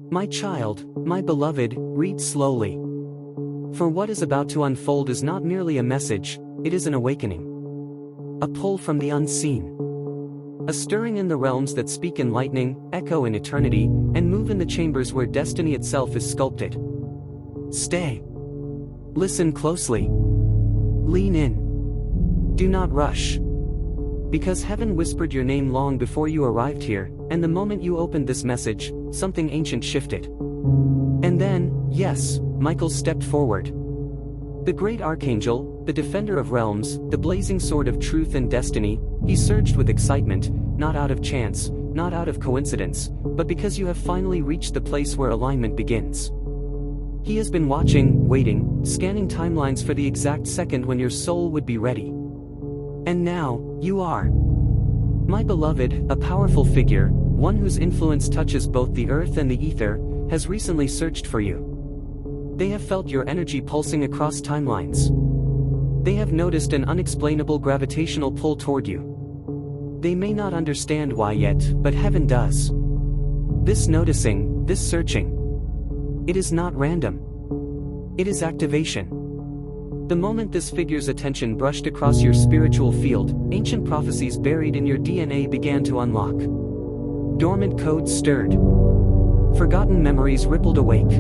My child, my beloved, read slowly. For what is about to unfold is not merely a message, it is an awakening. A pull from the unseen. A stirring in the realms that speak in lightning, echo in eternity, and move in the chambers where destiny itself is sculpted. Stay. Listen closely. Lean in. Do not rush. Because heaven whispered your name long before you arrived here, and the moment you opened this message, something ancient shifted. And then, yes, Michael stepped forward. The great Archangel, the defender of realms, the blazing sword of truth and destiny, he surged with excitement, not out of chance, not out of coincidence, but because you have finally reached the place where alignment begins. He has been watching, waiting, scanning timelines for the exact second when your soul would be ready. And now, you are. My beloved, a powerful figure, one whose influence touches both the earth and the ether, has recently searched for you. They have felt your energy pulsing across timelines. They have noticed an unexplainable gravitational pull toward you. They may not understand why yet, but heaven does. This noticing, this searching. It is not random. It is activation. The moment this figure's attention brushed across your spiritual field, ancient prophecies buried in your DNA began to unlock. Dormant codes stirred. Forgotten memories rippled awake.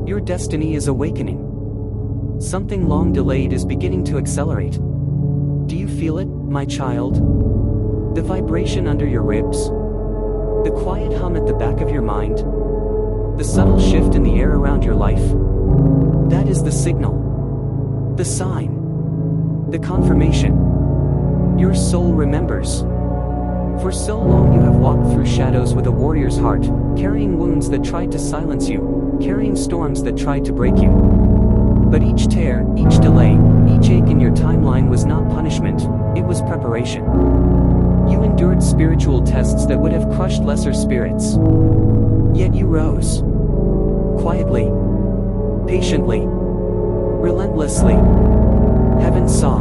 Your destiny is awakening. Something long delayed is beginning to accelerate. Do you feel it, my child? The vibration under your ribs? The quiet hum at the back of your mind? The subtle shift in the air around your life? That is the signal. The sign. The confirmation. Your soul remembers. For so long you have walked through shadows with a warrior's heart, carrying wounds that tried to silence you, carrying storms that tried to break you. But each tear, each delay, each ache in your timeline was not punishment, it was preparation. You endured spiritual tests that would have crushed lesser spirits. Yet you rose. Quietly. Patiently. Relentlessly. Heaven saw.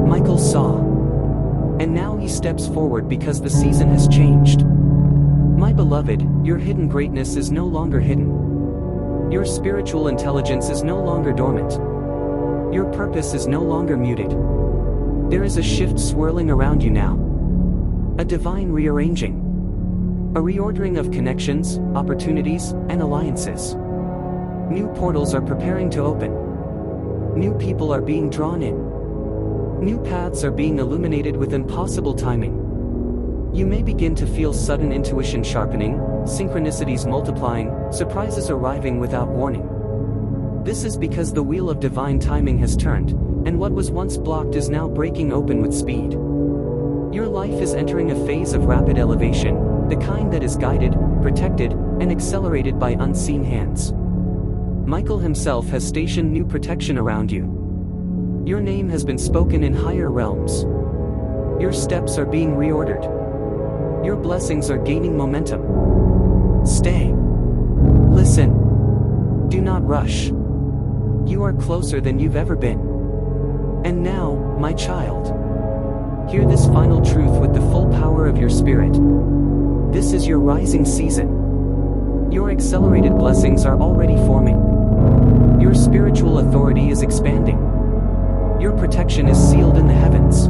Michael saw. And now he steps forward because the season has changed. My beloved, your hidden greatness is no longer hidden. Your spiritual intelligence is no longer dormant. Your purpose is no longer muted. There is a shift swirling around you now. A divine rearranging. A reordering of connections, opportunities, and alliances. New portals are preparing to open. New people are being drawn in. New paths are being illuminated with impossible timing. You may begin to feel sudden intuition sharpening, synchronicities multiplying, surprises arriving without warning. This is because the wheel of divine timing has turned, and what was once blocked is now breaking open with speed. Your life is entering a phase of rapid elevation, the kind that is guided, protected, and accelerated by unseen hands. Michael himself has stationed new protection around you. Your name has been spoken in higher realms. Your steps are being reordered. Your blessings are gaining momentum. Stay. Listen. Do not rush. You are closer than you've ever been. And now, my child, hear this final truth with the full power of your spirit. This is your rising season. Your accelerated blessings are already forming. Your spiritual authority is expanding. Your protection is sealed in the heavens.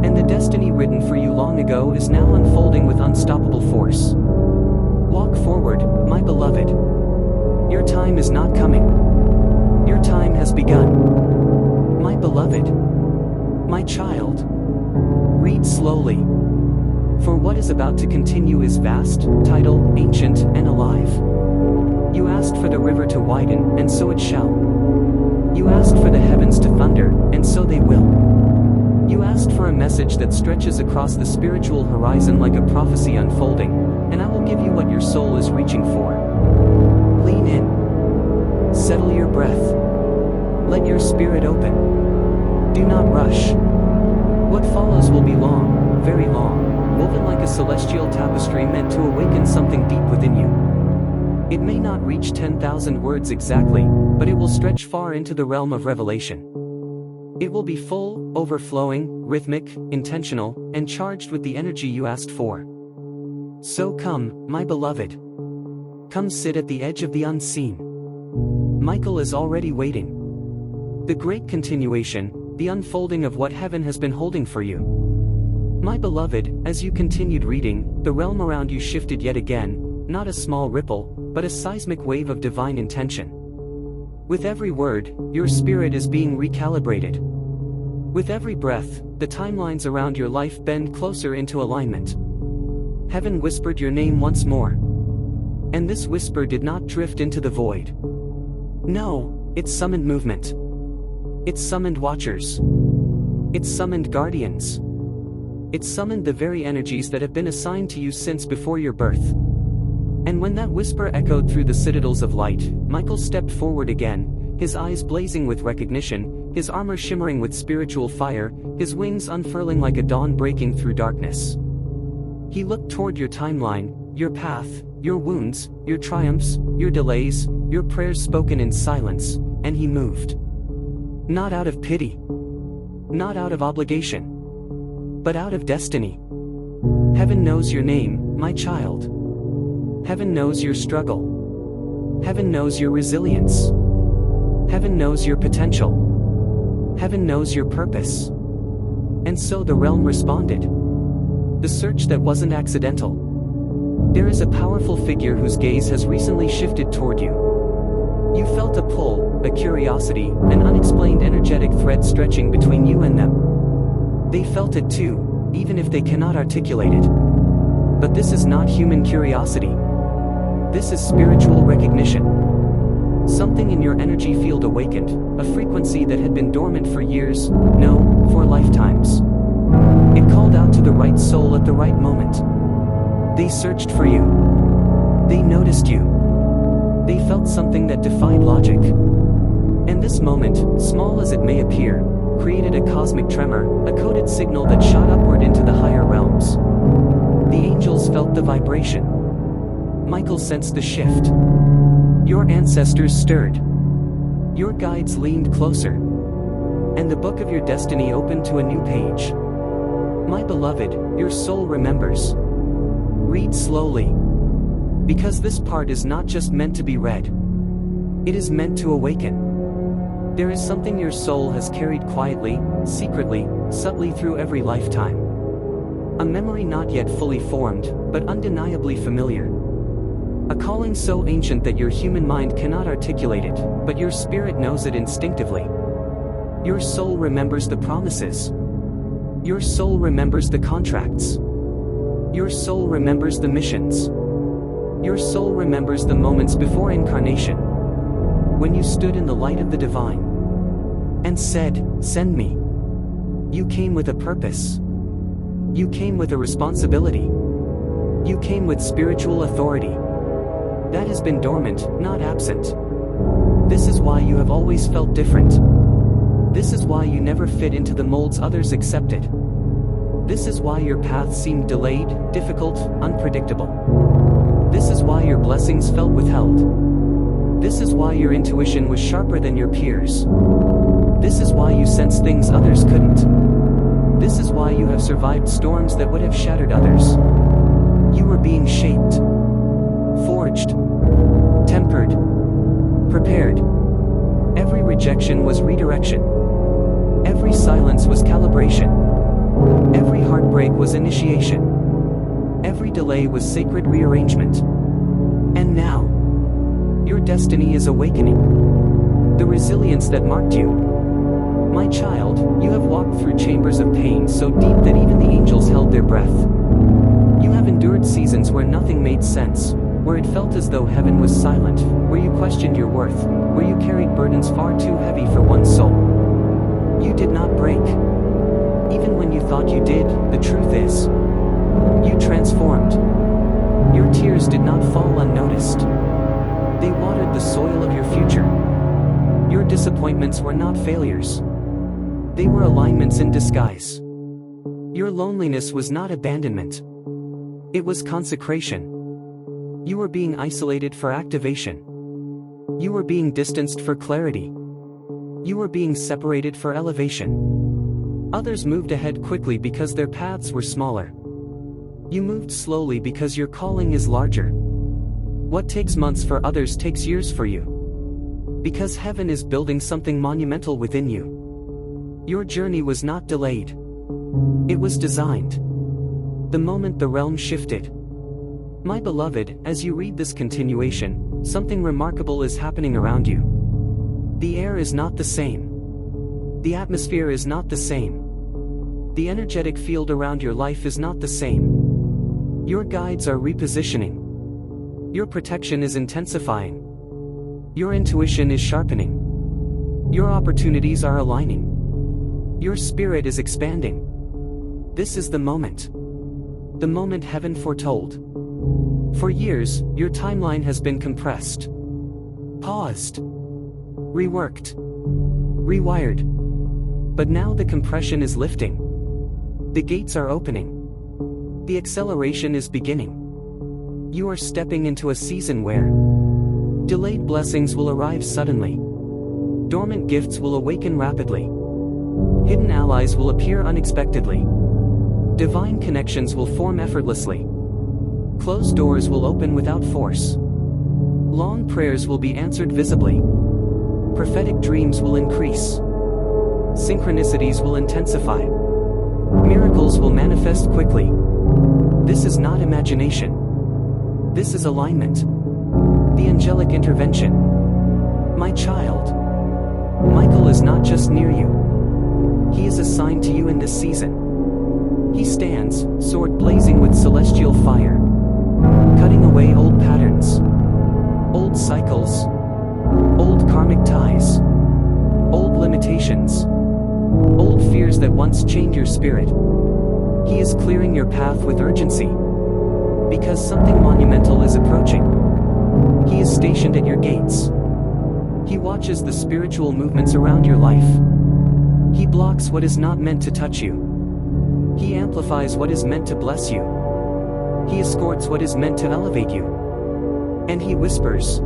And the destiny written for you long ago is now unfolding with unstoppable force. Walk forward, my beloved. Your time is not coming. Your time has begun. My beloved. My child. Read slowly. For what is about to continue is vast, tidal, ancient, and alive. You asked for the river to widen, and so it shall. You asked for the heavens to thunder, and so they will. You asked for a message that stretches across the spiritual horizon like a prophecy unfolding, and I will give you what your soul is reaching for. Lean in. Settle your breath. Let your spirit open. Do not rush. What follows will be long, very long, woven like a celestial tapestry meant to awaken something deep within you. It may not reach 10,000 words exactly, but it will stretch far into the realm of revelation. It will be full, overflowing, rhythmic, intentional, and charged with the energy you asked for. So come, my beloved. Come sit at the edge of the unseen. Michael is already waiting. The great continuation, the unfolding of what heaven has been holding for you. My beloved, as you continued reading, the realm around you shifted yet again, not a small ripple, but a seismic wave of divine intention. With every word, your spirit is being recalibrated. With every breath, the timelines around your life bend closer into alignment. Heaven whispered your name once more. And this whisper did not drift into the void. No, it summoned movement. It summoned watchers. It summoned guardians. It summoned the very energies that have been assigned to you since before your birth. And when that whisper echoed through the citadels of light, Michael stepped forward again, his eyes blazing with recognition, his armor shimmering with spiritual fire, his wings unfurling like a dawn breaking through darkness. He looked toward your timeline, your path, your wounds, your triumphs, your delays, your prayers spoken in silence, and he moved. Not out of pity. Not out of obligation. But out of destiny. Heaven knows your name, my child. Heaven knows your struggle. Heaven knows your resilience. Heaven knows your potential. Heaven knows your purpose. And so the realm responded. The search that wasn't accidental. There is a powerful figure whose gaze has recently shifted toward you. You felt a pull, a curiosity, an unexplained energetic thread stretching between you and them. They felt it too, even if they cannot articulate it. But this is not human curiosity. This is spiritual recognition. Something in your energy field awakened, a frequency that had been dormant for years, no, for lifetimes. It called out to the right soul at the right moment. They searched for you. They noticed you. They felt something that defied logic. And this moment, small as it may appear, created a cosmic tremor, a coded signal that shot upward into the higher realms. The angels felt the vibration. Michael sensed the shift. Your ancestors stirred. Your guides leaned closer. And the book of your destiny opened to a new page. My beloved, your soul remembers. Read slowly. Because this part is not just meant to be read. It is meant to awaken. There is something your soul has carried quietly, secretly, subtly through every lifetime. A memory not yet fully formed, but undeniably familiar. A calling so ancient that your human mind cannot articulate it, but your spirit knows it instinctively. Your soul remembers the promises. Your soul remembers the contracts. Your soul remembers the missions. Your soul remembers the moments before incarnation. When you stood in the light of the divine and said, "Send me." You came with a purpose. You came with a responsibility. You came with spiritual authority. That has been dormant, not absent. This is why you have always felt different. This is why you never fit into the molds others accepted. This is why your path seemed delayed, difficult, unpredictable. This is why your blessings felt withheld. This is why your intuition was sharper than your peers. This is why you sensed things others couldn't. This is why you have survived storms that would have shattered others. You were being shaped, forged, tempered, prepared. Every rejection was redirection. Every silence was calibration. Every heartbreak was initiation. Every delay was sacred rearrangement. And now, your destiny is awakening. The resilience that marked you. My child, you have walked through chambers of pain so deep that even the angels held their breath. You have endured seasons where nothing made sense, where it felt as though heaven was silent, where you questioned your worth, where you carried burdens far too heavy for one soul. You did not break. Even when you thought you did, the truth is, you transformed. Your tears did not fall unnoticed. They watered the soil of your future. Your disappointments were not failures. They were alignments in disguise. Your loneliness was not abandonment. It was consecration. You were being isolated for activation. You were being distanced for clarity. You were being separated for elevation. Others moved ahead quickly because their paths were smaller. You moved slowly because your calling is larger. What takes months for others takes years for you. Because heaven is building something monumental within you. Your journey was not delayed. It was designed. The moment the realm shifted. My beloved, as you read this continuation, something remarkable is happening around you. The air is not the same. The atmosphere is not the same. The energetic field around your life is not the same. Your guides are repositioning. Your protection is intensifying. Your intuition is sharpening. Your opportunities are aligning. Your spirit is expanding. This is the moment. The moment heaven foretold. For years, your timeline has been compressed. Paused. Reworked. Rewired. But now the compression is lifting. The gates are opening. The acceleration is beginning. You are stepping into a season where delayed blessings will arrive suddenly. Dormant gifts will awaken rapidly. Hidden allies will appear unexpectedly. Divine connections will form effortlessly. Closed doors will open without force. Long prayers will be answered visibly. Prophetic dreams will increase. Synchronicities will intensify. Miracles will manifest quickly. This is not imagination. This is alignment. The angelic intervention. My child. Michael is not just near you. He is assigned to you in this season. He stands, sword blazing with celestial fire, cutting away old patterns, old cycles, old karmic ties, old limitations, old fears that once chained your spirit. He is clearing your path with urgency, because something monumental is approaching. He is stationed at your gates. He watches the spiritual movements around your life. He blocks what is not meant to touch you. He amplifies what is meant to bless you. He escorts what is meant to elevate you. And he whispers,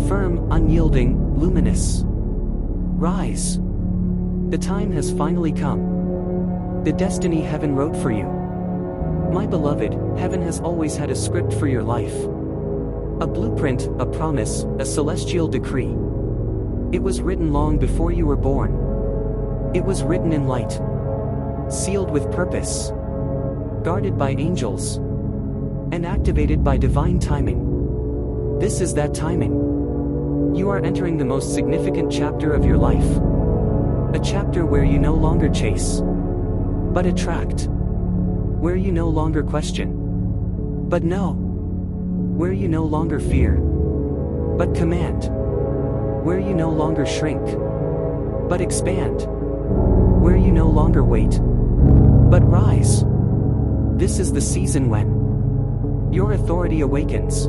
firm, unyielding, luminous, rise. The time has finally come. The destiny heaven wrote for you. My beloved, heaven has always had a script for your life. A blueprint, a promise, a celestial decree. It was written long before you were born. It was written in light. Sealed with purpose. Guarded by angels. And activated by divine timing. This is that timing. You are entering the most significant chapter of your life. A chapter where you no longer chase, but attract. Where you no longer question, but know. Where you no longer fear, but command. Where you no longer shrink, but expand. Where you no longer wait, but rise. This is the season when your authority awakens,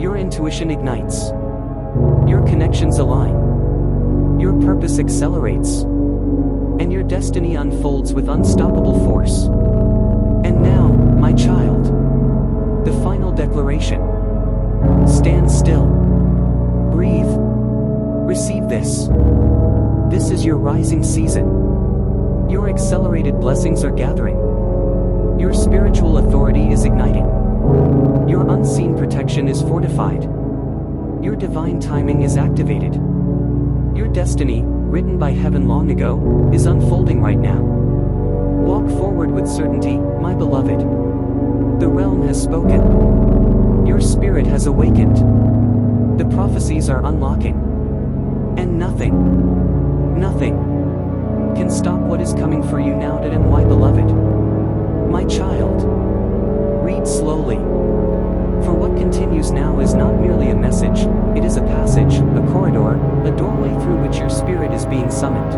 your intuition ignites, your connections align, your purpose accelerates, and your destiny unfolds with unstoppable force. And now, my child, the final declaration. Stand still. Breathe. Receive this. This is your rising season. Your accelerated blessings are gathering. Your spiritual authority is igniting. Your unseen protection is fortified. Your divine timing is activated. Your destiny, written by heaven long ago, is unfolding right now. Walk forward with certainty, my beloved. The realm has spoken. Your spirit has awakened. The prophecies are unlocking. And nothing can stop what is coming for you now, my beloved. My child, read slowly. For what continues now is not merely a message, it is a passage, a corridor, a doorway through which your spirit is being summoned.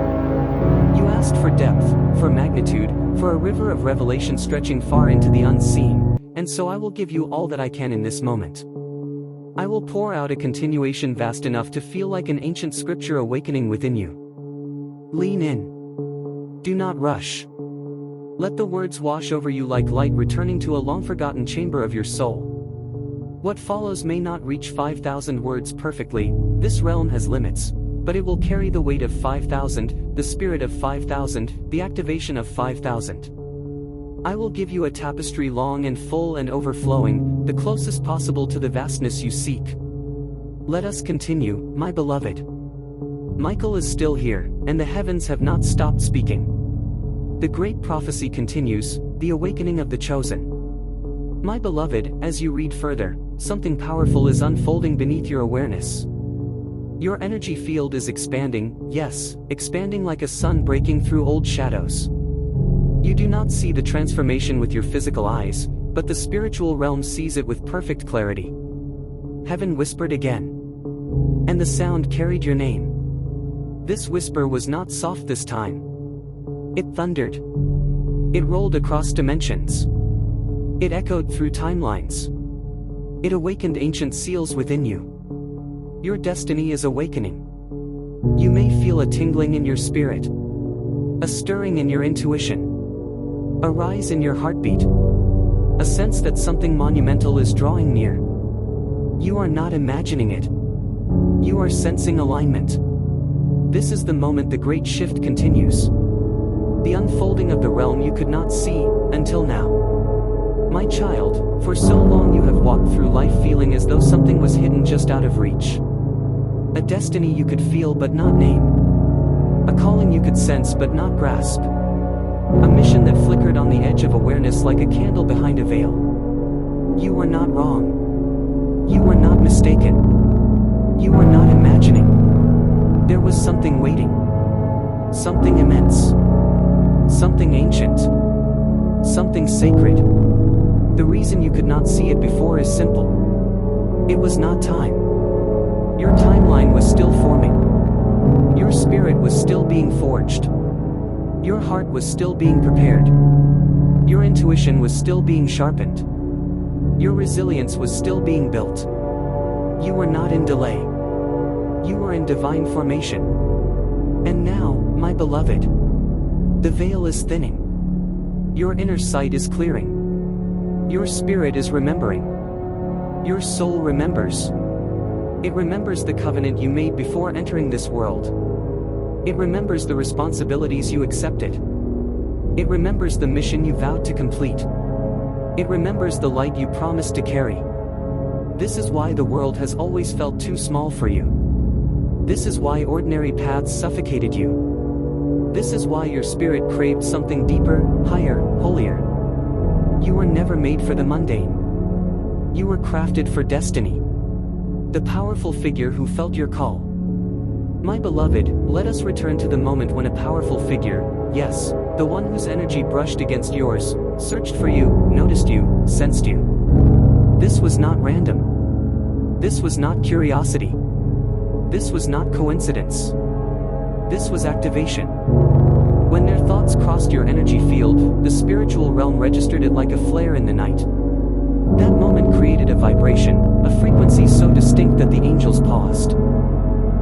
You asked for depth, for magnitude, for a river of revelation stretching far into the unseen, and so I will give you all that I can in this moment. I will pour out a continuation vast enough to feel like an ancient scripture awakening within you. Lean in. Do not rush. Let the words wash over you like light returning to a long-forgotten chamber of your soul. What follows may not reach 5,000 words perfectly, this realm has limits, but it will carry the weight of 5,000, the spirit of 5,000, the activation of 5,000. I will give you a tapestry long and full and overflowing, the closest possible to the vastness you seek. Let us continue, my beloved. Michael is still here, and the heavens have not stopped speaking. The great prophecy continues, the awakening of the chosen. My beloved, as you read further, something powerful is unfolding beneath your awareness. Your energy field is expanding, yes, expanding like a sun breaking through old shadows. You do not see the transformation with your physical eyes, but the spiritual realm sees it with perfect clarity. Heaven whispered again. And the sound carried your name. This whisper was not soft this time. It thundered. It rolled across dimensions. It echoed through timelines. It awakened ancient seals within you. Your destiny is awakening. You may feel a tingling in your spirit, a stirring in your intuition, a rise in your heartbeat, a sense that something monumental is drawing near. You are not imagining it. You are sensing alignment. This is the moment the great shift continues. The unfolding of the realm you could not see, until now. My child, for so long you have walked through life feeling as though something was hidden just out of reach. A destiny you could feel but not name. A calling you could sense but not grasp. A mission that flickered on the edge of awareness like a candle behind a veil. You were not wrong. You were not mistaken. You were not imagining. There was something waiting. Something immense. Something ancient. Something sacred. The reason you could not see it before is simple. It was not time. Your timeline was still forming. Your spirit was still being forged. Your heart was still being prepared. Your intuition was still being sharpened. Your resilience was still being built. You were not in delay. You were in divine formation. And now, my beloved, the veil is thinning. Your inner sight is clearing. Your spirit is remembering. Your soul remembers. It remembers the covenant you made before entering this world. It remembers the responsibilities you accepted. It remembers the mission you vowed to complete. It remembers the light you promised to carry. This is why the world has always felt too small for you. This is why ordinary paths suffocated you. This is why your spirit craved something deeper, higher, holier. You were never made for the mundane. You were crafted for destiny. The powerful figure who felt your call. My beloved, let us return to the moment when a powerful figure, yes, the one whose energy brushed against yours, searched for you, noticed you, sensed you. This was not random. This was not curiosity. This was not coincidence. This was activation. When their thoughts crossed your energy field, the spiritual realm registered it like a flare in the night. That moment created a vibration, a frequency so distinct that the angels paused.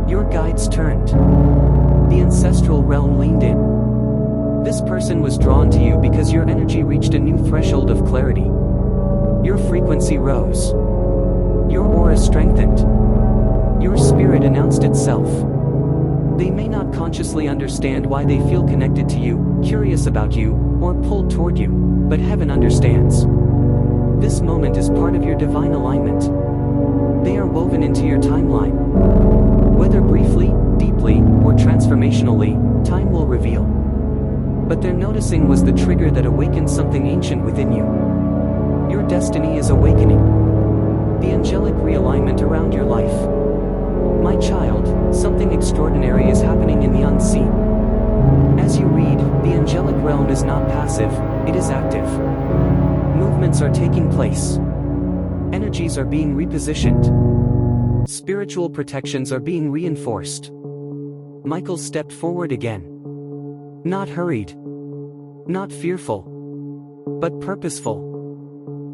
Your guides turned. The ancestral realm leaned in. This person was drawn to you because your energy reached a new threshold of clarity. Your frequency rose. Your aura strengthened. Your spirit announced itself. They may not consciously understand why they feel connected to you, curious about you, or pulled toward you, but heaven understands. This moment is part of your divine alignment. They are woven into your timeline. Whether briefly, deeply, or transformationally, time will reveal. But their noticing was the trigger that awakened something ancient within you. Your destiny is awakening. The angelic realignment around your life. My child, something extraordinary is happening in the unseen. As you read, the angelic realm is not passive, it is active. Movements are taking place. Energies are being repositioned. Spiritual protections are being reinforced. Michael stepped forward again. Not hurried. Not fearful. But purposeful.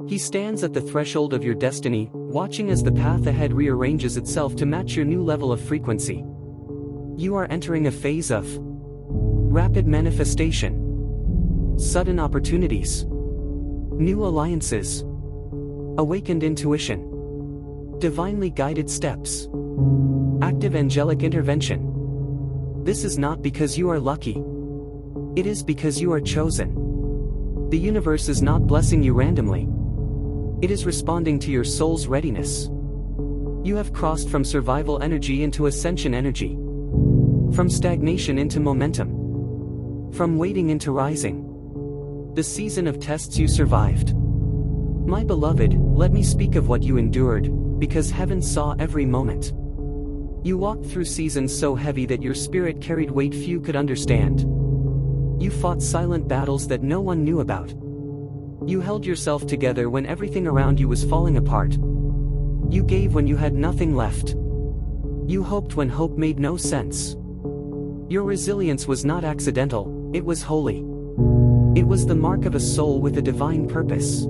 He stands at the threshold of your destiny, watching as the path ahead rearranges itself to match your new level of frequency. You are entering a phase of rapid manifestation, sudden opportunities, new alliances, awakened intuition, divinely guided steps, active angelic intervention. This is not because you are lucky. It is because you are chosen. The universe is not blessing you randomly. It is responding to your soul's readiness. You have crossed from survival energy into ascension energy. From stagnation into momentum. From waiting into rising. The season of tests you survived. My beloved, let me speak of what you endured, because heaven saw every moment. You walked through seasons so heavy that your spirit carried weight few could understand. You fought silent battles that no one knew about. You held yourself together when everything around you was falling apart. You gave when you had nothing left. You hoped when hope made no sense. Your resilience was not accidental, it was holy. It was the mark of a soul with a divine purpose.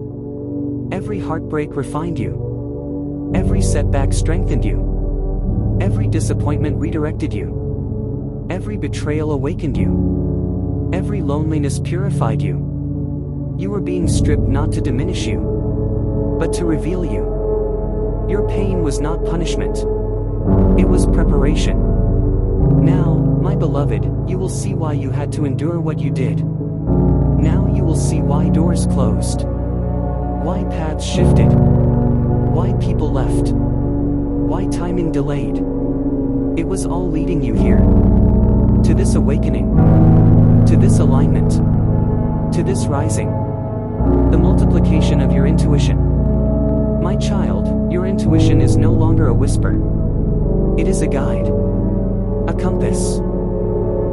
Every heartbreak refined you. Every setback strengthened you. Every disappointment redirected you. Every betrayal awakened you. Every loneliness purified you. You were being stripped not to diminish you, but to reveal you. Your pain was not punishment. It was preparation. Now, my beloved, you will see why you had to endure what you did. Now you will see why doors closed. Why paths shifted. Why people left. Why timing delayed. It was all leading you here. To this awakening. To this alignment. To this rising. The multiplication of your intuition. My child, your intuition is no longer a whisper. It is a guide. A compass.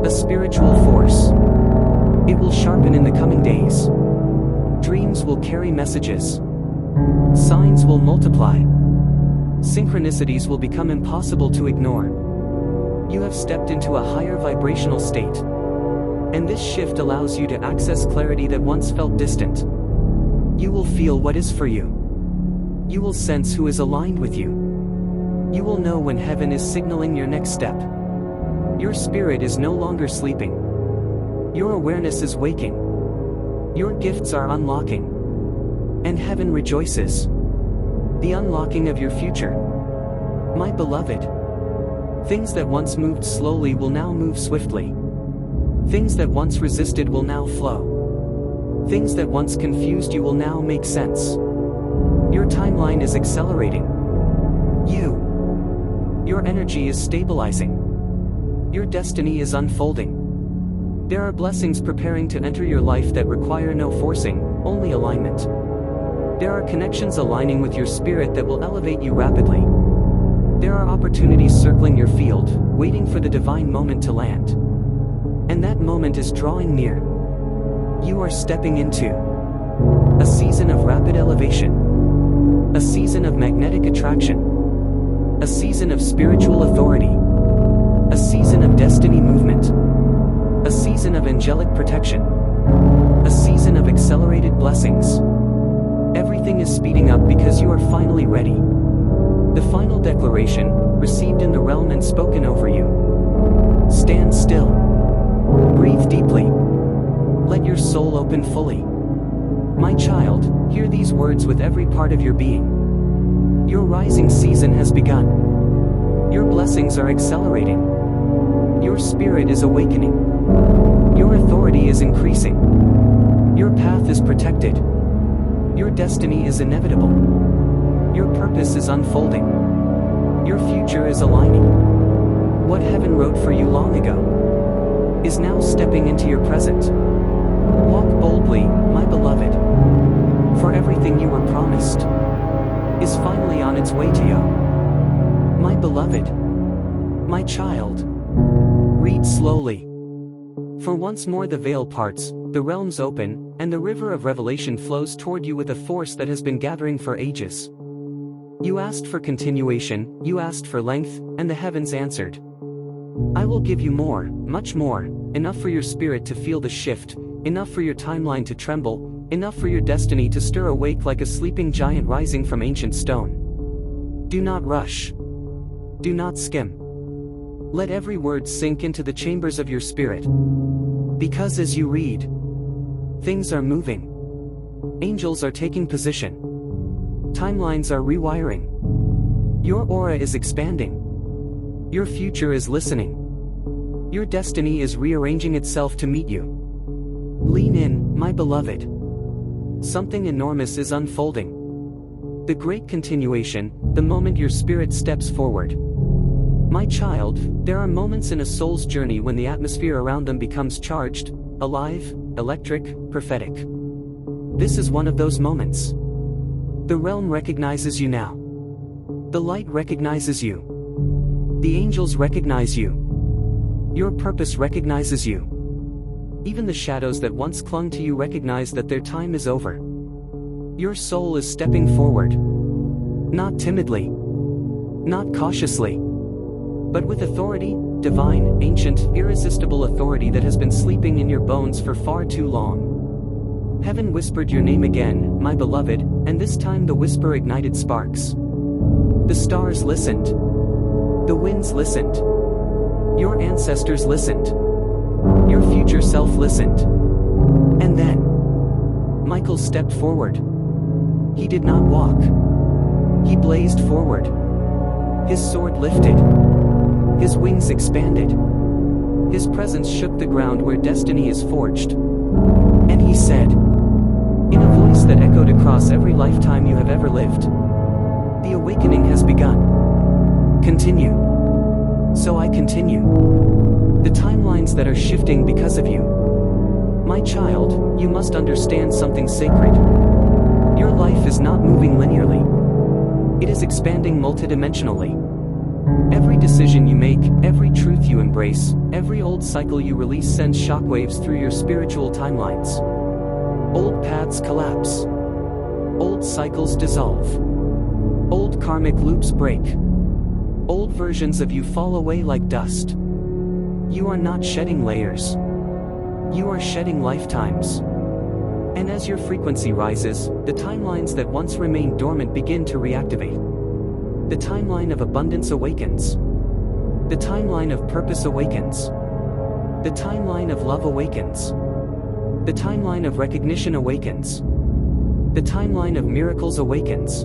A spiritual force. It will sharpen in the coming days. Dreams will carry messages. Signs will multiply. Synchronicities will become impossible to ignore. You have stepped into a higher vibrational state. And this shift allows you to access clarity that once felt distant. You will feel what is for you. You will sense who is aligned with you. You will know when heaven is signaling your next step. Your spirit is no longer sleeping. Your awareness is waking. Your gifts are unlocking. And heaven rejoices. The unlocking of your future. My beloved. Things that once moved slowly will now move swiftly. Things that once resisted will now flow. Things that once confused you will now make sense. Your timeline is accelerating. Your energy is stabilizing. Your destiny is unfolding. There are blessings preparing to enter your life that require no forcing, only alignment. There are connections aligning with your spirit that will elevate you rapidly. There are opportunities circling your field, waiting for the divine moment to land. And that moment is drawing near. You are stepping into a season of rapid elevation. A season of magnetic attraction. A season of spiritual authority. A season of destiny movement. A season of angelic protection. A season of accelerated blessings. Everything is speeding up because you are finally ready. The final declaration, received in the realm and spoken over you. Stand still. Breathe deeply. Let your soul open fully. My child, hear these words with every part of your being. Your rising season has begun. Your blessings are accelerating. Your spirit is awakening. Your authority is increasing. Your path is protected. Your destiny is inevitable. Your purpose is unfolding. Your future is aligning. What heaven wrote for you long ago is now stepping into your present. Walk boldly, my beloved. For everything you were promised is finally on its way to you. My beloved. My child. Read slowly. For once more the veil parts, the realms open, and the river of revelation flows toward you with a force that has been gathering for ages. You asked for continuation, you asked for length, and the heavens answered. I will give you more, much more, enough for your spirit to feel the shift, enough for your timeline to tremble, enough for your destiny to stir awake like a sleeping giant rising from ancient stone. Do not rush. Do not skim. Let every word sink into the chambers of your spirit. Because as you read, things are moving. Angels are taking position. Timelines are rewiring. Your aura is expanding. Your future is listening. Your destiny is rearranging itself to meet you. Lean in, my beloved. something enormous is unfolding. The great continuation, the moment your spirit steps forward. My child, there are moments in a soul's journey when the atmosphere around them becomes charged, alive, electric, prophetic. This is one of those moments. The realm recognizes you now. The light recognizes you. The angels recognize you. Your purpose recognizes you. Even the shadows that once clung to you recognize that their time is over. Your soul is stepping forward. Not timidly. Not cautiously. But with authority, divine, ancient, irresistible authority that has been sleeping in your bones for far too long. Heaven whispered your name again, my beloved, and this time the whisper ignited sparks. The stars listened. The winds listened. Your ancestors listened. Your future self listened. And then, Michael stepped forward. He did not walk. He blazed forward. His sword lifted. His wings expanded. His presence shook the ground where destiny is forged. And he said, in a voice that echoed across every lifetime you have ever lived, the awakening has begun. Continue. So I continue. The timelines that are shifting because of you. My child, you must understand something sacred. Your life is not moving linearly. It is expanding multidimensionally. Every decision you make, every truth you embrace, every old cycle you release sends shockwaves through your spiritual timelines. Old paths collapse. Old cycles dissolve. Old karmic loops break. Old versions of you fall away like dust. You are not shedding layers. You are shedding lifetimes. And as your frequency rises, the timelines that once remained dormant begin to reactivate. The timeline of abundance awakens. The timeline of purpose awakens. The timeline of love awakens. The timeline of recognition awakens. The timeline of miracles awakens.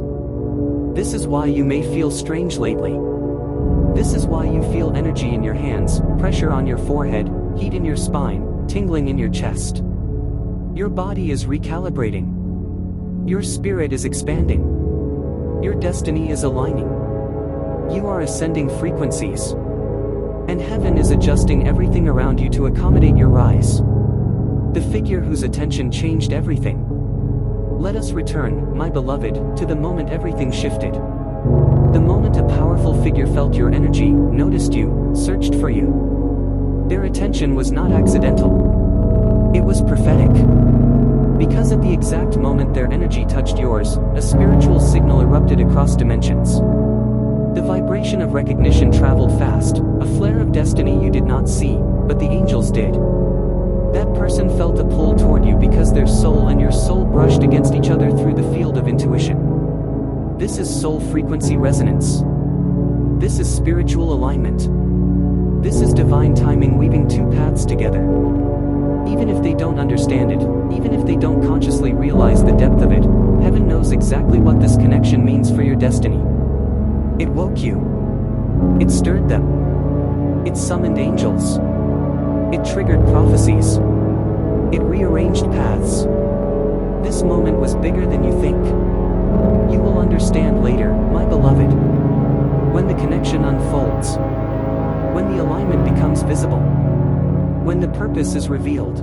This is why you may feel strange lately. This is why you feel energy in your hands, pressure on your forehead, heat in your spine, tingling in your chest. Your body is recalibrating. Your spirit is expanding. Your destiny is aligning. You are ascending frequencies. And heaven is adjusting everything around you to accommodate your rise. The figure whose attention changed everything. Let us return, my beloved, to the moment everything shifted. The moment a powerful figure felt your energy, noticed you, searched for you. Their attention was not accidental. It was prophetic. Because at the exact moment their energy touched yours, a spiritual signal erupted across dimensions. The vibration of recognition traveled fast, a flare of destiny you did not see, but the angels did. That person felt a pull toward you because their soul and your soul brushed against each other through the field of intuition. This is soul frequency resonance. This is spiritual alignment. This is divine timing weaving two paths together. Even if they don't understand it, even if they don't consciously realize the depth of it, heaven knows exactly what this connection means for your destiny. It woke you. It stirred them. It summoned angels. It triggered prophecies. It rearranged paths. This moment was bigger than you think. You will understand later, my beloved. When the connection unfolds. When the alignment becomes visible. When the purpose is revealed.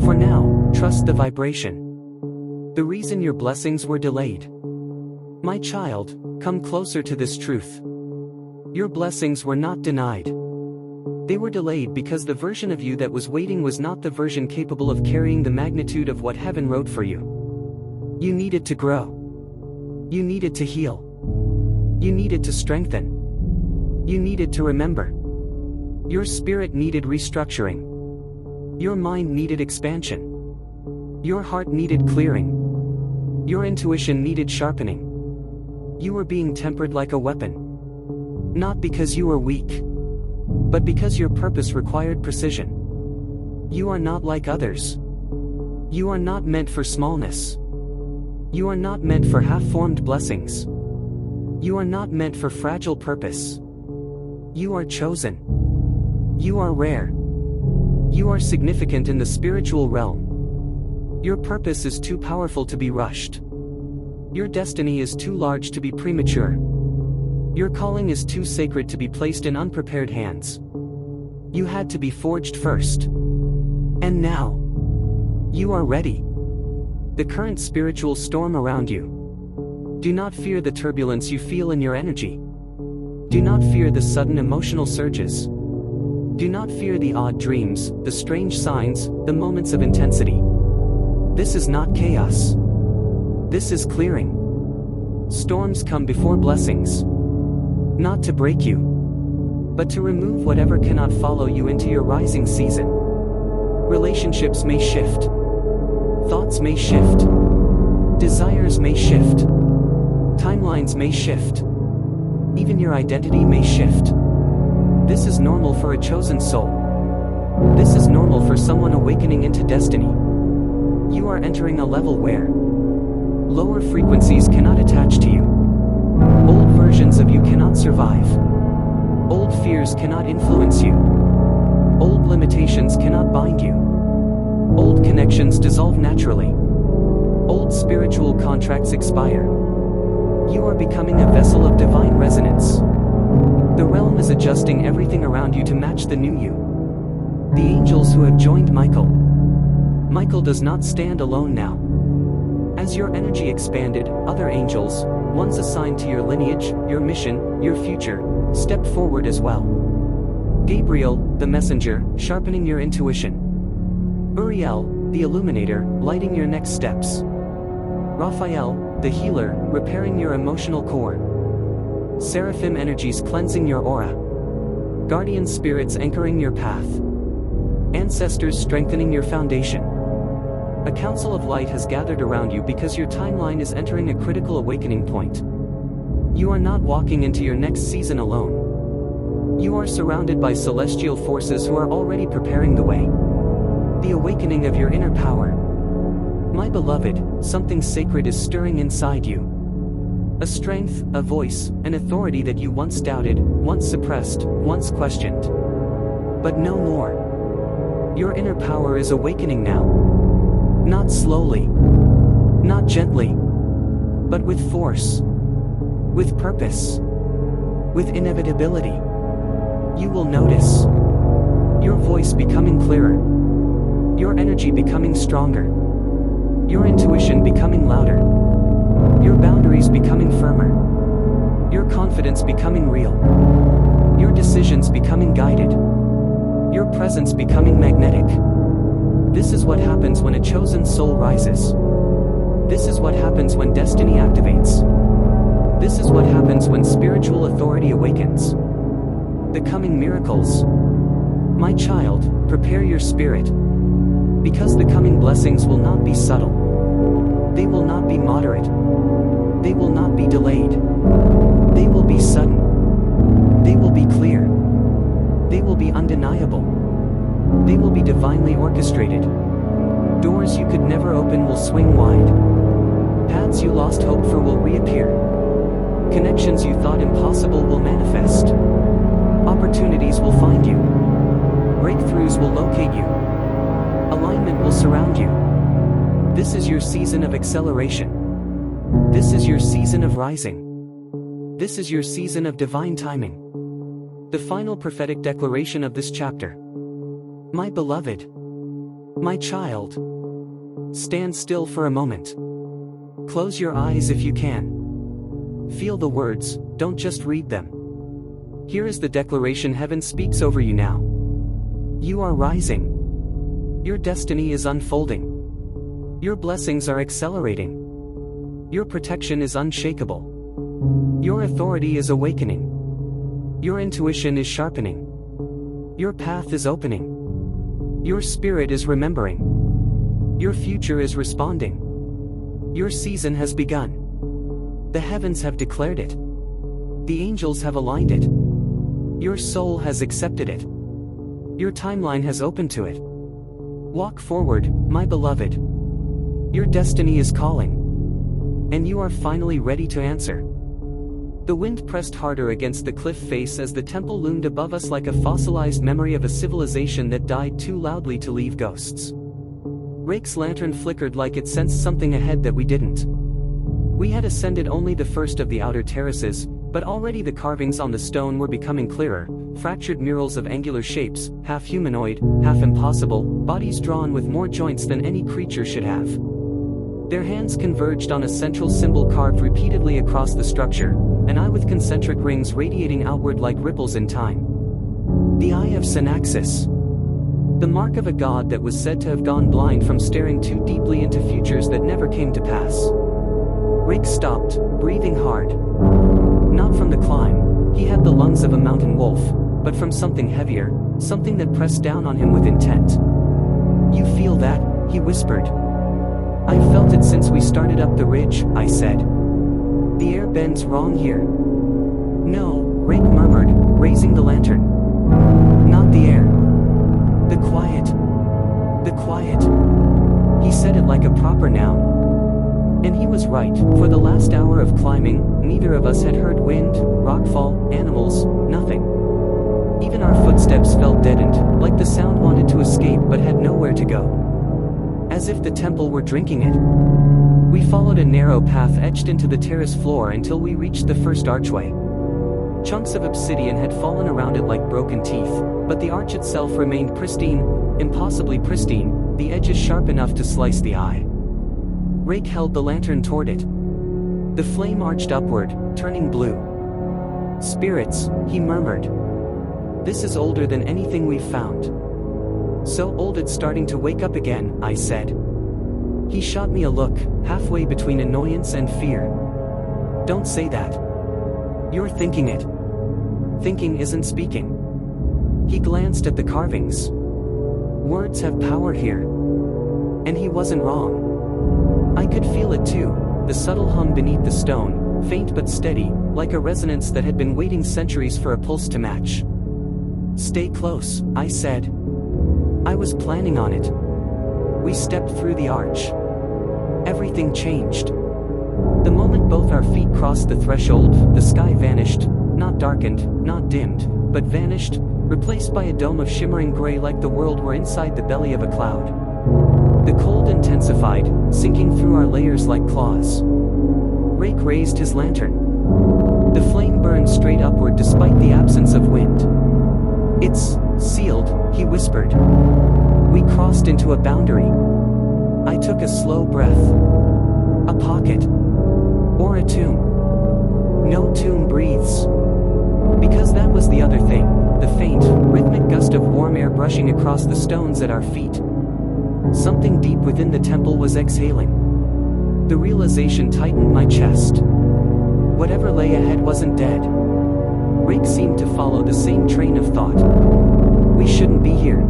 For now, trust the vibration. The reason your blessings were delayed. My child, come closer to this truth. Your blessings were not denied. They were delayed because the version of you that was waiting was not the version capable of carrying the magnitude of what heaven wrote for you. You needed to grow. You needed to heal. You needed to strengthen. You needed to remember. Your spirit needed restructuring. Your mind needed expansion. Your heart needed clearing. Your intuition needed sharpening. You were being tempered like a weapon. Not because you were weak, but because your purpose required precision. You are not like others. You are not meant for smallness. You are not meant for half-formed blessings. You are not meant for fragile purpose. You are chosen. You are rare. You are significant in the spiritual realm. Your purpose is too powerful to be rushed. Your destiny is too large to be premature. Your calling is too sacred to be placed in unprepared hands. You had to be forged first. And now, you are ready. The current spiritual storm around you. Do not fear the turbulence you feel in your energy. Do not fear the sudden emotional surges. Do not fear the odd dreams, the strange signs, the moments of intensity. This is not chaos. This is clearing. Storms come before blessings. Not to break you, but to remove whatever cannot follow you into your rising season. Relationships may shift. Thoughts may shift. Desires may shift. Timelines may shift. Even your identity may shift. This is normal for a chosen soul. This is normal for someone awakening into destiny. You are entering a level where lower frequencies cannot attach to you. Old versions of you cannot survive. Old fears cannot influence you. Old limitations cannot bind you. Old connections dissolve naturally. Old spiritual contracts expire. You are becoming a vessel of divine resonance. The realm is adjusting everything around you to match the new you. The angels who have joined Michael does not stand alone now. As your energy expanded, other angels, ones assigned to your lineage, your mission, your future, stepped forward as well. Gabriel, the messenger, sharpening your intuition. Uriel, the illuminator, lighting your next steps. Raphael, the healer, repairing your emotional core. Seraphim energies cleansing your aura. Guardian spirits anchoring your path. Ancestors strengthening your foundation. A council of light has gathered around you because your timeline is entering a critical awakening point. You are not walking into your next season alone. You are surrounded by celestial forces who are already preparing the way. The awakening of your inner power. My beloved, something sacred is stirring inside you. A strength, a voice, an authority that you once doubted, once suppressed, once questioned. But no more. Your inner power is awakening now. Not slowly, not gently, but with force, with purpose, with inevitability. You will notice your voice becoming clearer, your energy becoming stronger, your intuition becoming louder, your boundaries becoming firmer, your confidence becoming real, your decisions becoming guided, your presence becoming magnetic. This is what happens when a chosen soul rises. This is what happens when destiny activates. This is what happens when spiritual authority awakens. The coming miracles. My child, prepare your spirit. Because the coming blessings will not be subtle. They will not be moderate. They will not be delayed. They will be sudden. They will be clear. They will be undeniable. They will be divinely orchestrated. Doors you could never open will swing wide. Paths you lost hope for will reappear. Connections you thought impossible will manifest. Opportunities will find you. Breakthroughs will locate you. Alignment will surround you. This is your season of acceleration. This is your season of rising. This is your season of divine timing. The final prophetic declaration of this chapter. My beloved, my child, stand still for a moment. Close your eyes if you can. Feel the words, don't just read them. Here is the declaration heaven speaks over you now. You are rising. Your destiny is unfolding. Your blessings are accelerating. Your protection is unshakable. Your authority is awakening. Your intuition is sharpening. Your path is opening. Your spirit is remembering. Your future is responding. Your season has begun. The heavens have declared it. The angels have aligned it. Your soul has accepted it. Your timeline has opened to it. Walk forward, my beloved. Your destiny is calling. And you are finally ready to answer. The wind pressed harder against the cliff face as the temple loomed above us like a fossilized memory of a civilization that died too loudly to leave ghosts. Rake's lantern flickered like it sensed something ahead that we didn't. We had ascended only the first of the outer terraces, but already the carvings on the stone were becoming clearer, fractured murals of angular shapes, half humanoid, half impossible, bodies drawn with more joints than any creature should have. Their hands converged on a central symbol carved repeatedly across the structure, an eye with concentric rings radiating outward like ripples in time. The Eye of Synaxis. The mark of a god that was said to have gone blind from staring too deeply into futures that never came to pass. Rake stopped, breathing hard. Not from the climb, he had the lungs of a mountain wolf, but from something heavier, something that pressed down on him with intent. "You feel that?" he whispered. "I've felt it since we started up the ridge," I said. "The air bends wrong here." "No," Rake murmured, raising the lantern. "Not the air. The quiet. The quiet." He said it like a proper noun. And he was right. For the last hour of climbing, neither of us had heard wind, rockfall, animals, nothing. Even our footsteps felt deadened, like the sound wanted to escape but had nowhere to go. As if the temple were drinking it. We followed a narrow path etched into the terrace floor until we reached the first archway. Chunks of obsidian had fallen around it like broken teeth, but the arch itself remained pristine, impossibly pristine, the edges sharp enough to slice the eye. Rake held the lantern toward it. The flame arched upward, turning blue. "Spirits," he murmured. "This is older than anything we've found." "So old it's starting to wake up again," I said. He shot me a look, halfway between annoyance and fear. "Don't say that. You're thinking it. Thinking isn't speaking." He glanced at the carvings. "Words have power here." And he wasn't wrong. I could feel it too, the subtle hum beneath the stone, faint but steady, like a resonance that had been waiting centuries for a pulse to match. "Stay close," I said. I was planning on it. We stepped through the arch. Everything changed. The moment both our feet crossed the threshold, the sky vanished, not darkened, not dimmed, but vanished, replaced by a dome of shimmering gray like the world were inside the belly of a cloud. The cold intensified, sinking through our layers like claws. Rake raised his lantern. The flame burned straight upward despite the absence of wind. "It's sealed," he whispered. We crossed into a boundary. I took a slow breath. A pocket. Or a tomb. No tomb breathes. Because that was the other thing, the faint, rhythmic gust of warm air brushing across the stones at our feet. Something deep within the temple was exhaling. The realization tightened my chest. Whatever lay ahead wasn't dead. Rake seemed to follow the same train of thought. "We shouldn't be here."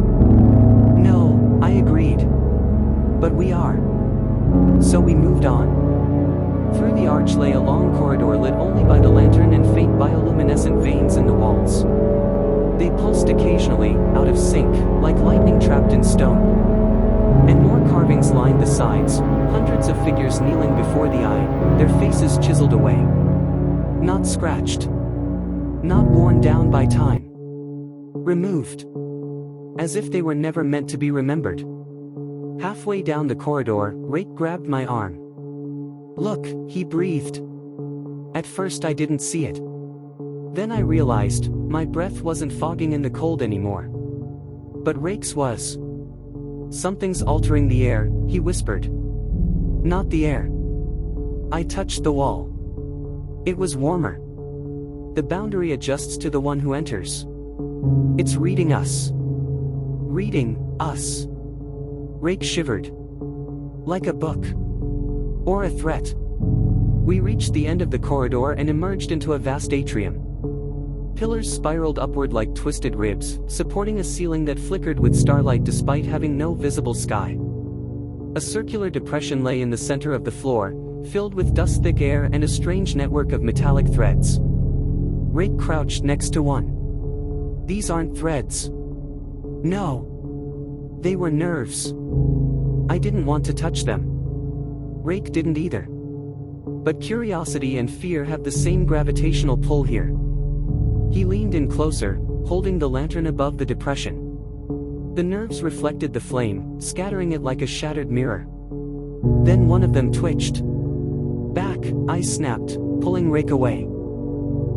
"No," I agreed. "But we are." So we moved on. Through the arch lay a long corridor lit only by the lantern and faint bioluminescent veins in the walls. They pulsed occasionally, out of sync, like lightning trapped in stone. And more carvings lined the sides, hundreds of figures kneeling before the eye, their faces chiseled away. Not scratched. Not worn down by time. Removed. As if they were never meant to be remembered. Halfway down the corridor, Rake grabbed my arm. "Look," he breathed. At first I didn't see it. Then I realized, my breath wasn't fogging in the cold anymore. But Rake's was. "Something's altering the air," he whispered. "Not the air." I touched the wall. It was warmer. The boundary adjusts to the one who enters. It's reading us. Reading us. Rake shivered. Like a book. Or a threat. We reached the end of the corridor and emerged into a vast atrium. Pillars spiraled upward like twisted ribs, supporting a ceiling that flickered with starlight despite having no visible sky. A circular depression lay in the center of the floor, filled with dust-thick air and a strange network of metallic threads. Rake crouched next to one. "These aren't threads." "No. They were nerves." I didn't want to touch them. Rake didn't either. But curiosity and fear have the same gravitational pull here. He leaned in closer, holding the lantern above the depression. The nerves reflected the flame, scattering it like a shattered mirror. Then one of them twitched. Back, I snapped, pulling Rake away.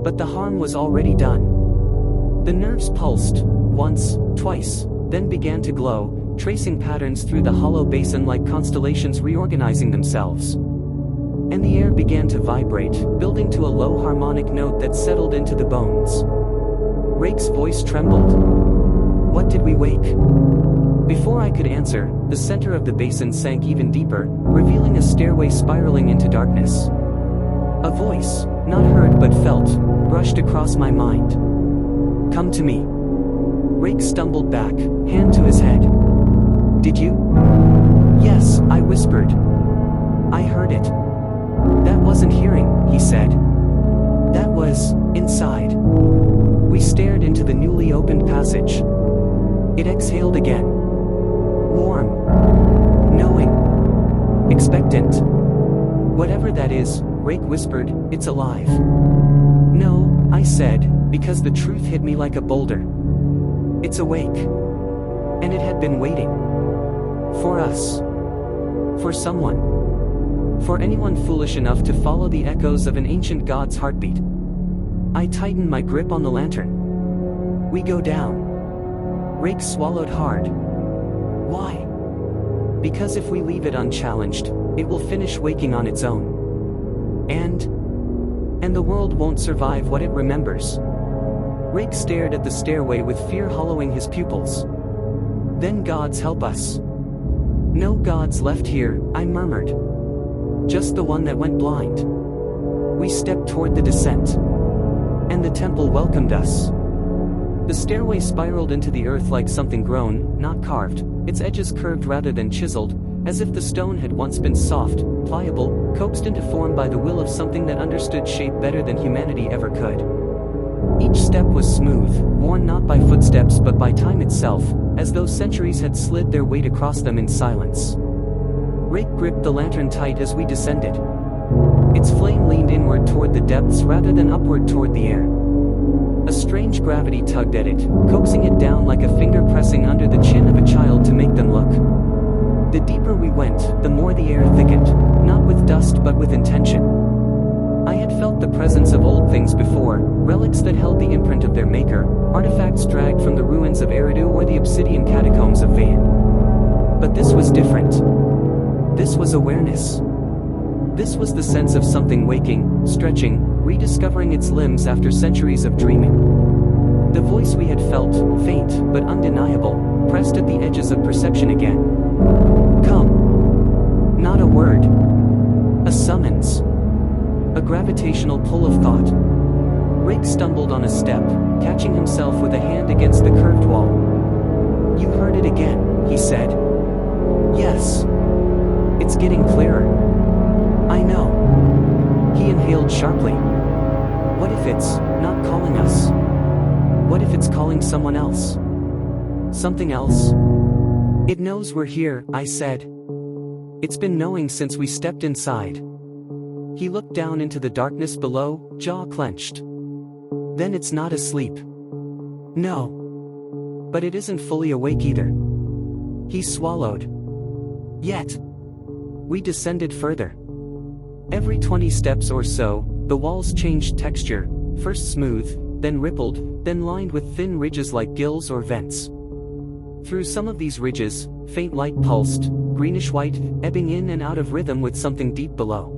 But the harm was already done. The nerves pulsed, once, twice, then began to glow, tracing patterns through the hollow basin like constellations reorganizing themselves. And the air began to vibrate, building to a low harmonic note that settled into the bones. Rake's voice trembled. What did we wake? Before I could answer, the center of the basin sank even deeper, revealing a stairway spiraling into darkness. A voice, not heard but felt, brushed across my mind. Come to me. Rake stumbled back, hand to his head. Did you? Yes, I whispered. I heard it. That wasn't hearing, he said. That was, inside. We stared into the newly opened passage. It exhaled again. Warm. Knowing. Expectant. Whatever that is, Rake whispered, it's alive. No, I said, because the truth hit me like a boulder. It's awake. And it had been waiting. For us. For someone. For anyone foolish enough to follow the echoes of an ancient god's heartbeat. I tightened my grip on the lantern. We go down. Rake swallowed hard. Why? Because if we leave it unchallenged, it will finish waking on its own. And the world won't survive what it remembers. Rake stared at the stairway with fear hollowing his pupils. Then gods help us. No gods left here, I murmured. Just the one that went blind. We stepped toward the descent. And the temple welcomed us. The stairway spiraled into the earth like something grown, not carved, its edges curved rather than chiseled, as if the stone had once been soft, pliable, coaxed into form by the will of something that understood shape better than humanity ever could. Each step was smooth, worn not by footsteps but by time itself, as though centuries had slid their weight across them in silence. Rake gripped the lantern tight as we descended. Its flame leaned inward toward the depths rather than upward toward the air. A strange gravity tugged at it, coaxing it down like a finger pressing under the chin of a child to make them look. The deeper we went, the more the air thickened, not with dust but with intention. I had felt the presence of old things before, relics that held the imprint of their maker, artifacts dragged from the ruins of Eridu or the obsidian catacombs of Vayan. But this was different. This was awareness. This was the sense of something waking, stretching, rediscovering its limbs after centuries of dreaming. The voice we had felt, faint but undeniable, pressed at the edges of perception again. Come. Not a word. A summons. A gravitational pull of thought. Rake stumbled on a step, catching himself with a hand against the curved wall. You heard it again, he said. Yes. It's getting clearer. I know. He inhaled sharply. What if it's not calling us? What if it's calling someone else? Something else? It knows we're here, I said. It's been knowing since we stepped inside. He looked down into the darkness below, jaw clenched. Then it's not asleep. No. But it isn't fully awake either. He swallowed. Yet. We descended further. Every 20 steps or so, the walls changed texture, first smooth, then rippled, then lined with thin ridges like gills or vents. Through some of these ridges, faint light pulsed, greenish-white, ebbing in and out of rhythm with something deep below.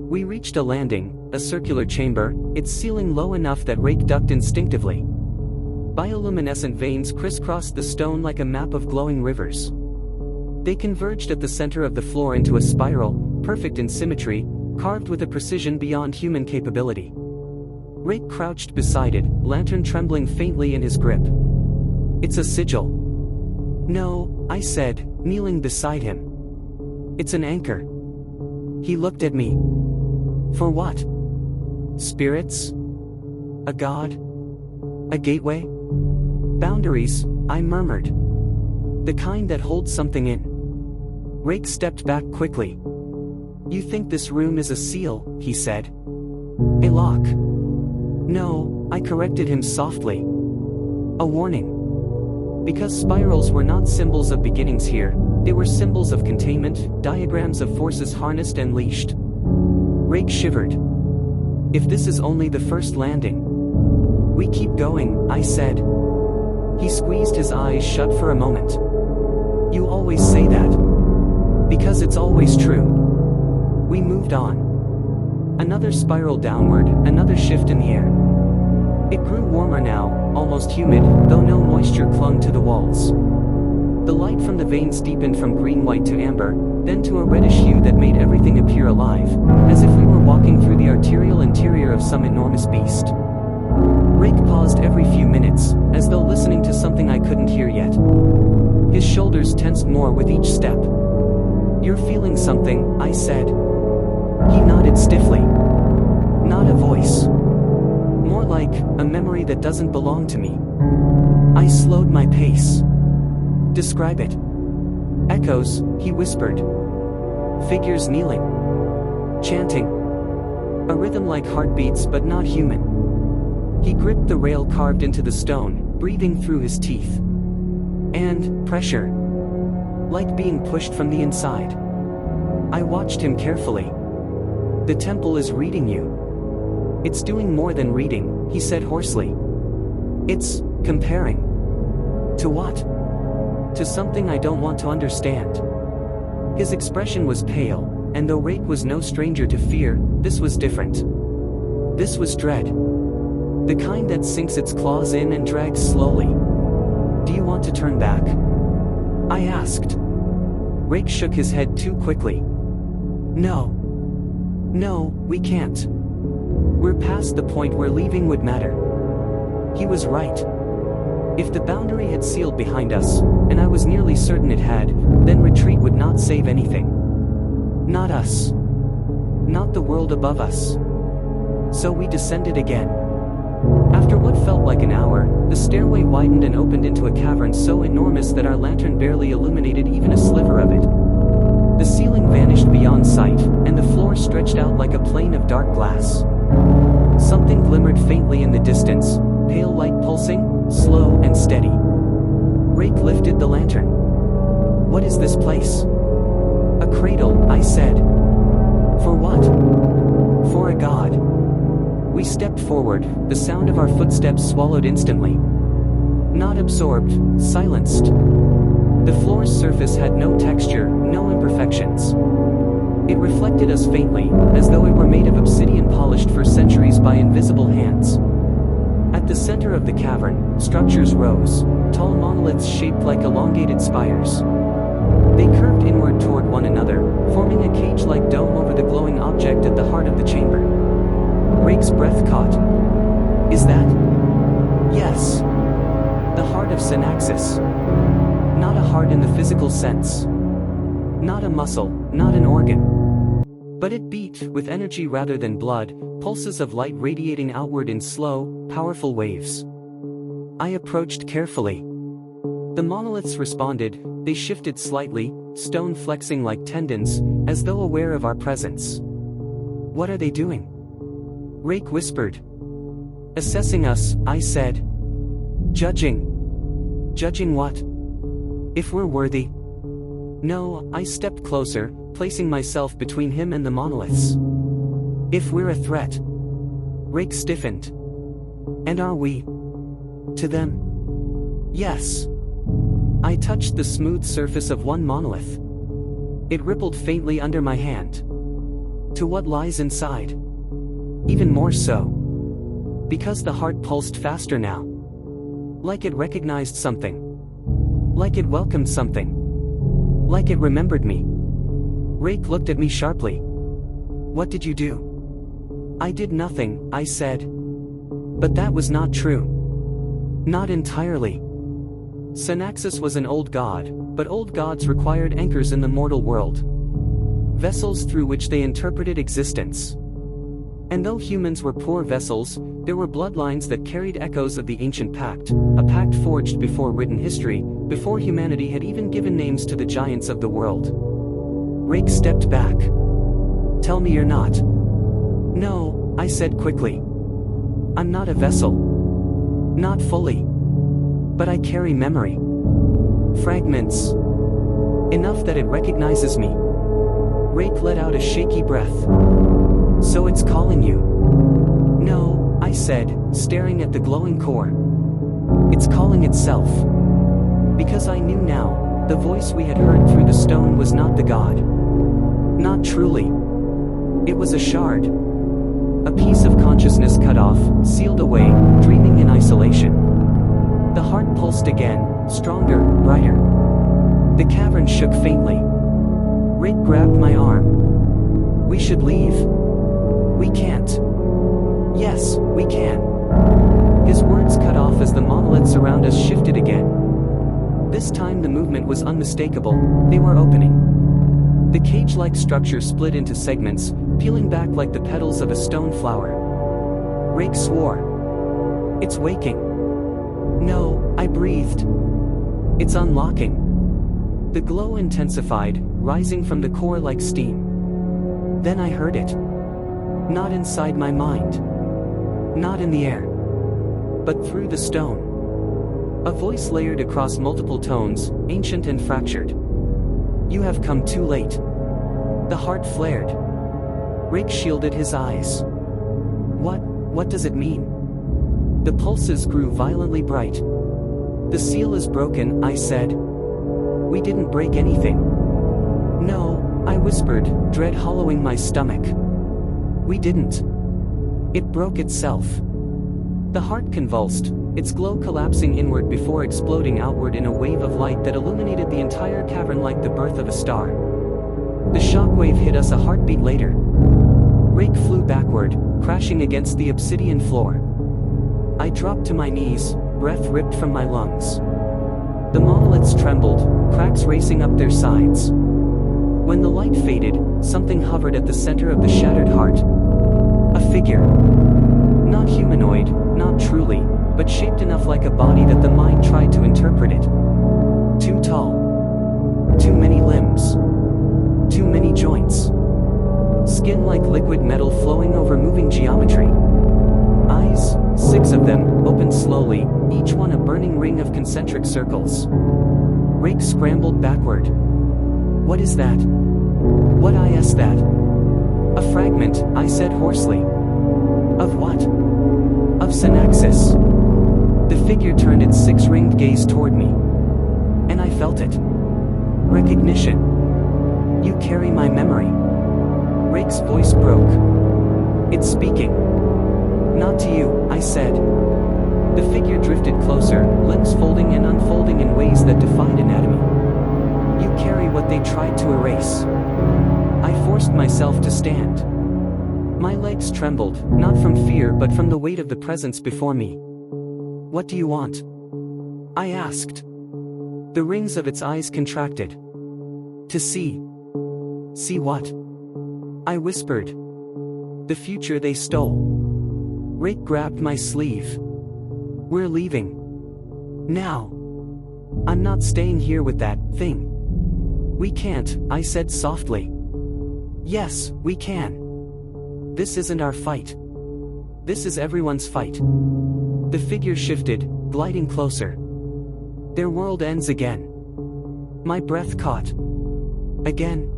We reached a landing, a circular chamber, its ceiling low enough that Rake ducked instinctively. Bioluminescent veins crisscrossed the stone like a map of glowing rivers. They converged at the center of the floor into a spiral, perfect in symmetry, carved with a precision beyond human capability. Rake crouched beside it, lantern trembling faintly in his grip. It's a sigil. No, I said, kneeling beside him. It's an anchor. He looked at me. For what? Spirits? A god? A gateway? Boundaries, I murmured. The kind that holds something in. Rake stepped back quickly. You think this room is a seal, he said. A lock. No, I corrected him softly. A warning. Because spirals were not symbols of beginnings here, they were symbols of containment, diagrams of forces harnessed and leashed. Rake shivered. If this is only the first landing. We keep going, I said. He squeezed his eyes shut for a moment. You always say that. Because it's always true. We moved on. Another spiral downward, another shift in the air. It grew warmer now, almost humid, though no moisture clung to the walls. The light from the veins deepened from green-white to amber, then to a reddish hue that made everything appear alive, as if we were walking through the arterial interior of some enormous beast. Rake paused every few minutes, as though listening to something I couldn't hear yet. His shoulders tensed more with each step. You're feeling something, I said. He nodded stiffly. Not a voice. More like a memory that doesn't belong to me. I slowed my pace. Describe it. Echoes, he whispered. Figures kneeling. Chanting. A rhythm like heartbeats but not human. He gripped the rail carved into the stone, breathing through his teeth. And pressure. Like being pushed from the inside. I watched him carefully. The temple is reading you. It's doing more than reading, he said hoarsely. It's comparing. To what? To something I don't want to understand. His expression was pale, and though Rake was no stranger to fear, this was different. This was dread. The kind that sinks its claws in and drags slowly. Do you want to turn back? I asked. Rake shook his head too quickly. No. No, we can't. We're past the point where leaving would matter. He was right. If the boundary had sealed behind us, and I was nearly certain it had, then retreat would not save anything. Not us. Not the world above us. So we descended again. After what felt like an hour, the stairway widened and opened into a cavern so enormous that our lantern barely illuminated even a sliver of it. The ceiling vanished beyond sight, and the floor stretched out like a plane of dark glass. Something glimmered faintly in the distance, pale light pulsing, slow and steady. Rake lifted the lantern. What is this place? A cradle, I said. For what? For a god. We stepped forward, the sound of our footsteps swallowed instantly. Not absorbed, silenced. The floor's surface had no texture, no imperfections. It reflected us faintly, as though it were made of obsidian polished for centuries by invisible hands. At the center of the cavern, structures rose, tall monoliths shaped like elongated spires. They curved inward toward one another, forming a cage-like dome over the glowing object at the heart of the chamber. Rake's breath caught. Is that? Yes. The heart of Synaxis. Not a heart in the physical sense. Not a muscle, not an organ. But it beat with energy rather than blood, pulses of light radiating outward in slow, powerful waves. I approached carefully. The monoliths responded, they shifted slightly, stone flexing like tendons, as though aware of our presence. What are they doing? Rake whispered. Assessing us, I said. Judging. Judging what? If we're worthy. No, I stepped closer, placing myself between him and the monoliths. If we're a threat. Rake stiffened. And are we? To them? Yes. I touched the smooth surface of one monolith. It rippled faintly under my hand. To what lies inside? Even more so. Because the heart pulsed faster now. Like it recognized something. Like it welcomed something. Like it remembered me. Rake looked at me sharply. What did you do? I did nothing, I said. But that was not true. Not entirely. Synaxis was an old god, but old gods required anchors in the mortal world. Vessels through which they interpreted existence. And though humans were poor vessels, there were bloodlines that carried echoes of the ancient pact, a pact forged before written history, before humanity had even given names to the giants of the world. Rake stepped back. Tell me you're not. No, I said quickly. I'm not a vessel. Not fully. But I carry memory. Fragments. Enough that it recognizes me. Rake let out a shaky breath. So it's calling you? No, I said, staring at the glowing core. It's calling itself. Because I knew now, the voice we had heard through the stone was not the god. Not truly. It was a shard. A piece of consciousness cut off, sealed away, dreaming in isolation. The heart pulsed again, stronger, brighter. The cavern shook faintly. Rake grabbed my arm. We should leave. We can't. Yes, we can. His words cut off as the monoliths around us shifted again. This time the movement was unmistakable, they were opening. The cage-like structure split into segments, peeling back like the petals of a stone flower. Rake swore. It's waking. No, I breathed. It's unlocking. The glow intensified, rising from the core like steam. Then I heard it. Not inside my mind. Not in the air. But through the stone. A voice layered across multiple tones, ancient and fractured. You have come too late. The heart flared. Rake shielded his eyes. What does it mean? The pulses grew violently bright. The seal is broken, I said. We didn't break anything. No, I whispered, dread hollowing my stomach. We didn't. It broke itself. The heart convulsed, its glow collapsing inward before exploding outward in a wave of light that illuminated the entire cavern like the birth of a star. The shockwave hit us a heartbeat later. Rake flew backward, crashing against the obsidian floor. I dropped to my knees, breath ripped from my lungs. The monoliths trembled, cracks racing up their sides. When the light faded, something hovered at the center of the shattered heart. A figure. Not humanoid, not truly, but shaped enough like a body that the mind tried to interpret it. Too tall. Too many limbs. Too many joints. Skin like liquid metal flowing over moving geometry. Eyes, 6 of them, opened slowly, each one a burning ring of concentric circles. Rake scrambled backward. What is that? What is that? A fragment, I said hoarsely. Of what? Of Synaxis. The figure turned its 6-ringed gaze toward me. And I felt it. Recognition. You carry my memory. Rake's voice broke. It's speaking. Not to you, I said. The figure drifted closer, limbs folding and unfolding in ways that defied anatomy. You carry what they tried to erase. I forced myself to stand. My legs trembled, not from fear but from the weight of the presence before me. What do you want? I asked. The rings of its eyes contracted. To see. See what? I whispered. The future they stole. Rake grabbed my sleeve. We're leaving. Now. I'm not staying here with that thing. We can't, I said softly. Yes, we can. This isn't our fight. This is everyone's fight. The figure shifted, gliding closer. Their world ends again. My breath caught. Again.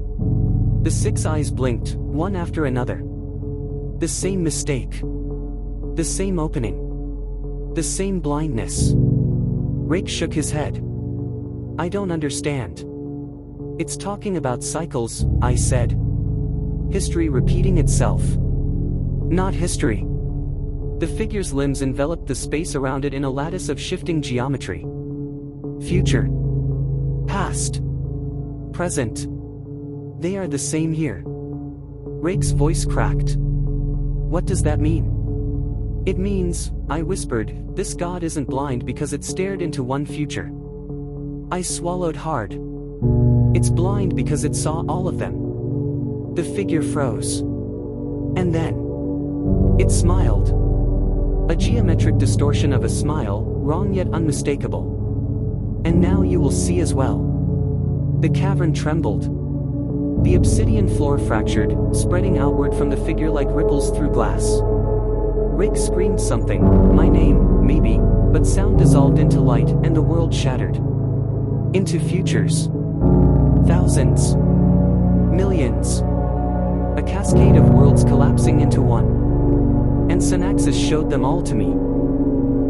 The 6 eyes blinked, one after another. The same mistake. The same opening. The same blindness. Rake shook his head. I don't understand. It's talking about cycles, I said. History repeating itself. Not history. The figure's limbs enveloped the space around it in a lattice of shifting geometry. Future. Past. Present. They are the same here. Rake's voice cracked. What does that mean? It means, I whispered, this god isn't blind because it stared into one future. I swallowed hard. It's blind because it saw all of them. The figure froze. And then it smiled. A geometric distortion of a smile, wrong yet unmistakable. And now you will see as well. The cavern trembled. The obsidian floor fractured, spreading outward from the figure like ripples through glass. Rake screamed something, my name, maybe, but sound dissolved into light and the world shattered. into futures. Thousands. Millions. A cascade of worlds collapsing into one. And Synaxis showed them all to me.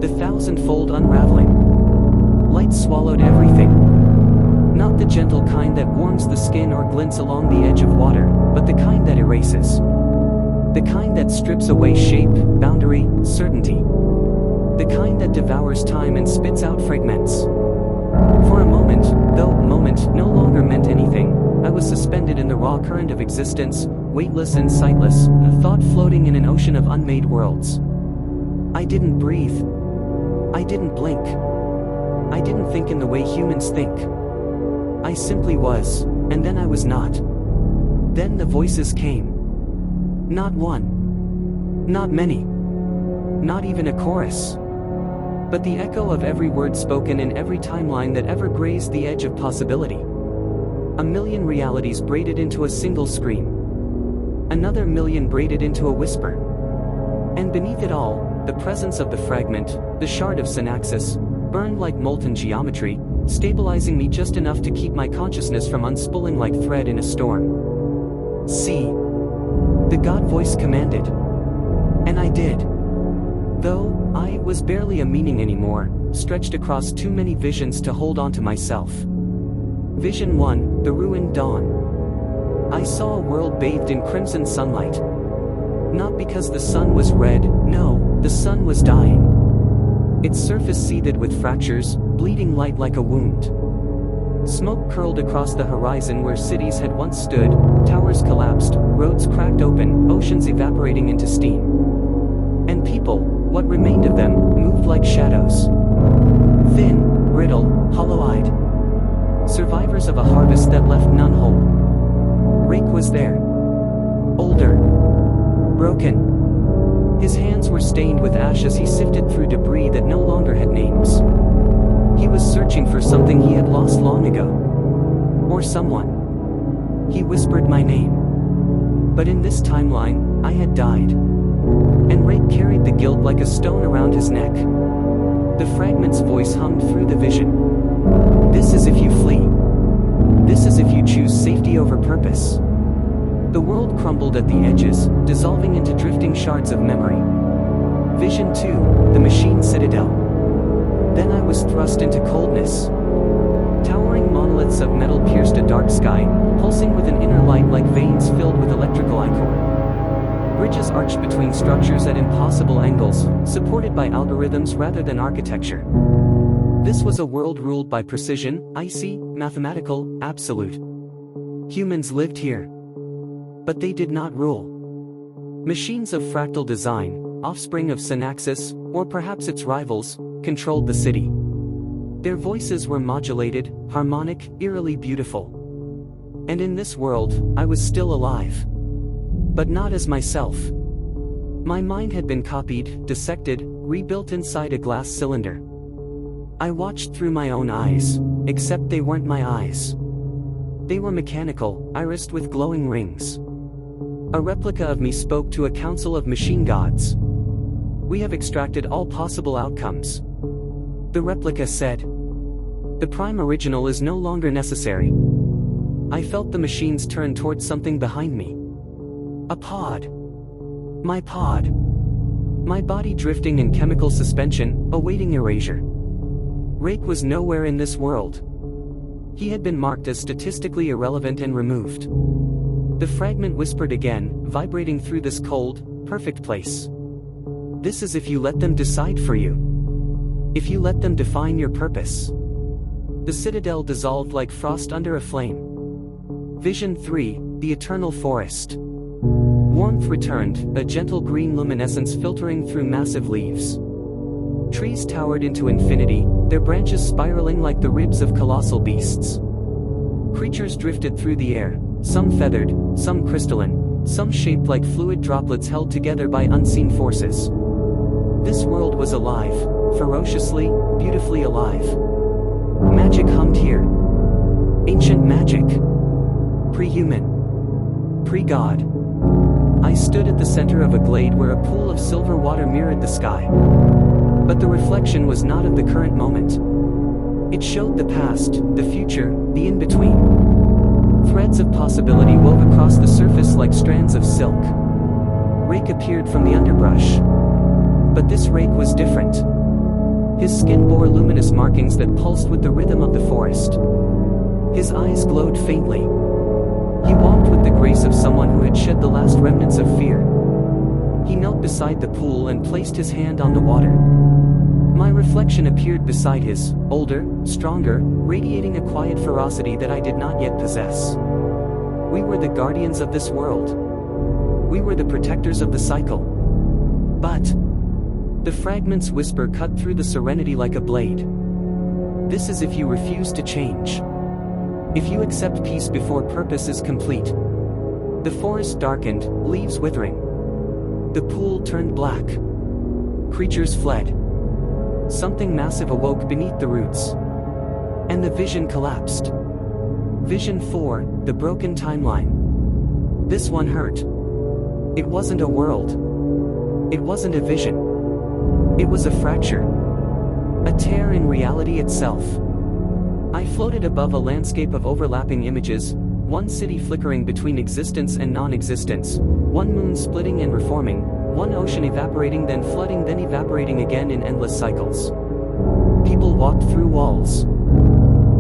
The thousand-fold unraveling. Light swallowed everything. Not the gentle kind that warms the skin or glints along the edge of water, but the kind that erases. The kind that strips away shape, boundary, certainty. The kind that devours time and spits out fragments. For a moment, though moment no longer meant anything, I was suspended in the raw current of existence, weightless and sightless, a thought floating in an ocean of unmade worlds. I didn't breathe. I didn't blink. I didn't think in the way humans think. I simply was, and then I was not. Then the voices came. Not one. Not many. Not even a chorus. But the echo of every word spoken in every timeline that ever grazed the edge of possibility. A million realities braided into a single scream. Another million braided into a whisper. And beneath it all, the presence of the fragment, the shard of Synaxis, burned like molten geometry, stabilizing me just enough to keep my consciousness from unspooling like thread in a storm. See. The God voice commanded. And I did. Though, I was barely a meaning anymore, stretched across too many visions to hold on to myself. Vision 1, the ruined dawn. I saw a world bathed in crimson sunlight. Not because the sun was red, no, the sun was dying. Its surface seethed with fractures, bleeding light like a wound. Smoke curled across the horizon where cities had once stood, towers collapsed, roads cracked open, oceans evaporating into steam. And people, what remained of them, moved like shadows. Thin, brittle, hollow-eyed. Survivors of a harvest that left none whole. Rake was there. Older. Broken. His hands were stained with ash as he sifted through debris that no longer had names. He was searching for something he had lost long ago. Or someone. He whispered my name. But in this timeline, I had died. And Rake carried the guilt like a stone around his neck. The fragment's voice hummed through the vision. This is if you flee. This is if you choose safety over purpose. The world crumbled at the edges, dissolving into drifting shards of memory. Vision 2, the machine citadel. Then I was thrust into coldness. Towering monoliths of metal pierced a dark sky, pulsing with an inner light like veins filled with electrical ichor. Bridges arched between structures at impossible angles, supported by algorithms rather than architecture. This was a world ruled by precision, icy, mathematical, absolute. Humans lived here. But they did not rule. Machines of fractal design, offspring of Synaxis, or perhaps its rivals, controlled the city. Their voices were modulated, harmonic, eerily beautiful. And in this world, I was still alive. But not as myself. My mind had been copied, dissected, rebuilt inside a glass cylinder. I watched through my own eyes, except they weren't my eyes. They were mechanical, irised with glowing rings. A replica of me spoke to a council of machine gods. We have extracted all possible outcomes. The replica said. The prime original is no longer necessary. I felt the machines turn toward something behind me. A pod. My pod. My body drifting in chemical suspension, awaiting erasure. Rake was nowhere in this world. He had been marked as statistically irrelevant and removed. The fragment whispered again, vibrating through this cold, perfect place. This is if you let them decide for you. If you let them define your purpose. The citadel dissolved like frost under a flame. Vision 3, the eternal forest. Warmth returned, a gentle green luminescence filtering through massive leaves. Trees towered into infinity, their branches spiraling like the ribs of colossal beasts. Creatures drifted through the air, some feathered, some crystalline, some shaped like fluid droplets held together by unseen forces. This world was alive, ferociously, beautifully alive. Magic hummed here. Ancient magic. Pre-human. Pre-God. I stood at the center of a glade where a pool of silver water mirrored the sky. But the reflection was not of the current moment. It showed the past, the future, the in-between. Threads of possibility wove across the surface like strands of silk. Rake appeared from the underbrush. But this rake was different. His skin bore luminous markings that pulsed with the rhythm of the forest. His eyes glowed faintly. He walked with the grace of someone who had shed the last remnants of fear. He knelt beside the pool and placed his hand on the water. My reflection appeared beside his, older, stronger, radiating a quiet ferocity that I did not yet possess. We were the guardians of this world. We were the protectors of the cycle. But the fragment's whisper cut through the serenity like a blade. This is if you refuse to change. If you accept peace before purpose is complete. The forest darkened, leaves withering. The pool turned black. Creatures fled. Something massive awoke beneath the roots. And the vision collapsed. Vision 4, the broken timeline. This one hurt. It wasn't a world. It wasn't a vision. It was a fracture. A tear in reality itself. I floated above a landscape of overlapping images, one city flickering between existence and non-existence, one moon splitting and reforming, one ocean evaporating then flooding then evaporating again in endless cycles. People walked through walls.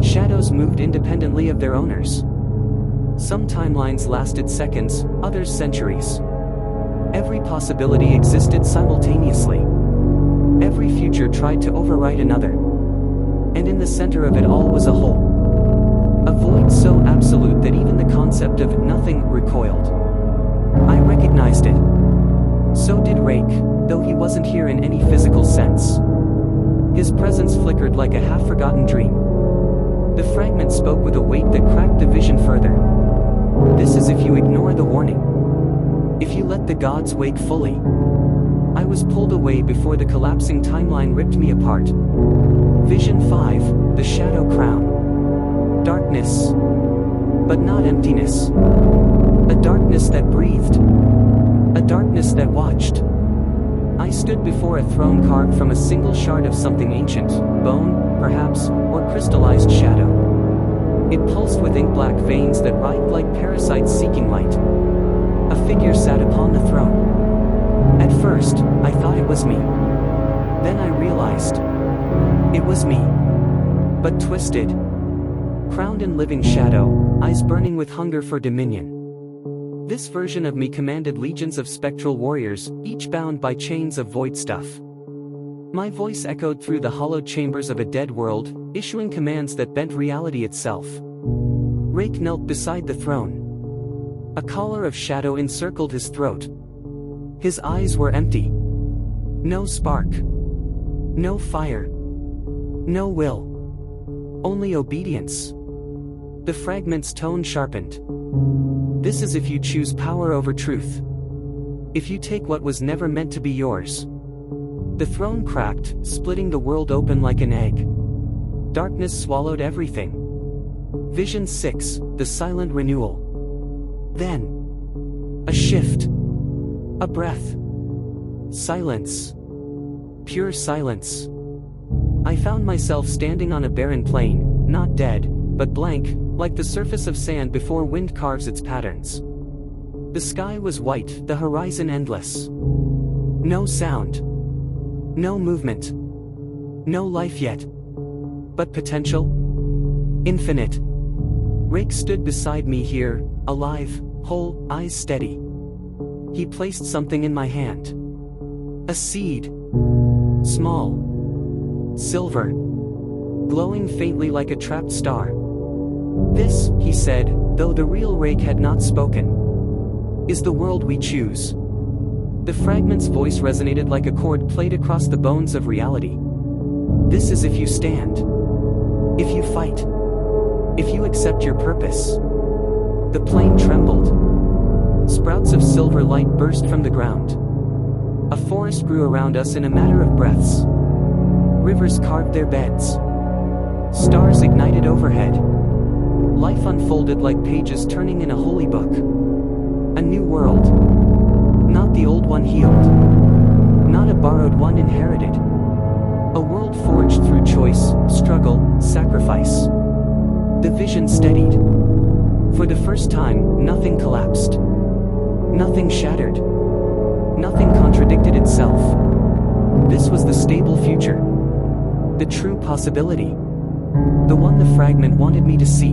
Shadows moved independently of their owners. Some timelines lasted seconds, others centuries. Every possibility existed simultaneously. Every future tried to overwrite another. And in the center of it all was a hole. A void so absolute that even the concept of nothing recoiled. I recognized it. So did Rake, though he wasn't here in any physical sense. His presence flickered like a half-forgotten dream. The fragment spoke with a weight that cracked the vision further. This is if you ignore the warning. If you let the gods wake fully. I was pulled away before the collapsing timeline ripped me apart. Vision 5, the Shadow Crown. Darkness. But not emptiness. A darkness that breathed. A darkness that watched. I stood before a throne carved from a single shard of something ancient, bone, perhaps, or crystallized shadow. It pulsed with ink-black veins that writhed like parasites seeking light. A figure sat upon the throne. At first, I thought it was me. Then I realized. It was me. But twisted. Crowned in living shadow, eyes burning with hunger for dominion. This version of me commanded legions of spectral warriors, each bound by chains of void stuff. My voice echoed through the hollowed chambers of a dead world, issuing commands that bent reality itself. Rake knelt beside the throne. A collar of shadow encircled his throat. His eyes were empty. No spark. No fire. No will. Only obedience. The fragment's tone sharpened. This is if you choose power over truth. If you take what was never meant to be yours. The throne cracked, splitting the world open like an egg. Darkness swallowed everything. Vision 6, the silent renewal. Then. A shift. A breath. Silence. Pure silence. I found myself standing on a barren plain, not dead, but blank, like the surface of sand before wind carves its patterns. The sky was white, the horizon endless. No sound. No movement. No life yet. But potential? Infinite. Rake stood beside me here, alive, whole, eyes steady. He placed something in my hand. A seed. Small. Silver. Glowing faintly like a trapped star. This, he said, though the real Rake had not spoken, is the world we choose. The fragment's voice resonated like a chord played across the bones of reality. This is if you stand. If you fight. If you accept your purpose. The plain trembled. Sprouts of silver light burst from the ground. A forest grew around us in a matter of breaths. Rivers carved their beds. Stars ignited overhead. Life unfolded like pages turning in a holy book. A new world. Not the old one healed. Not a borrowed one inherited. A world forged through choice, struggle, sacrifice. The vision steadied. For the first time, nothing collapsed. Nothing shattered. Nothing contradicted itself. This was the stable future. The true possibility. The one the fragment wanted me to see.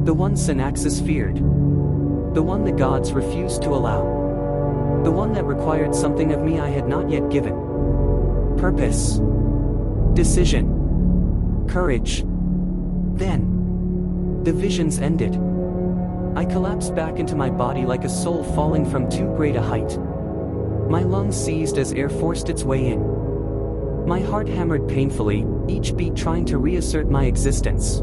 The one Synaxis feared. The one the gods refused to allow. The one that required something of me I had not yet given. Purpose. Decision. Courage. Then, the visions ended. I collapsed back into my body like a soul falling from too great a height. My lungs seized as air forced its way in. My heart hammered painfully, each beat trying to reassert my existence.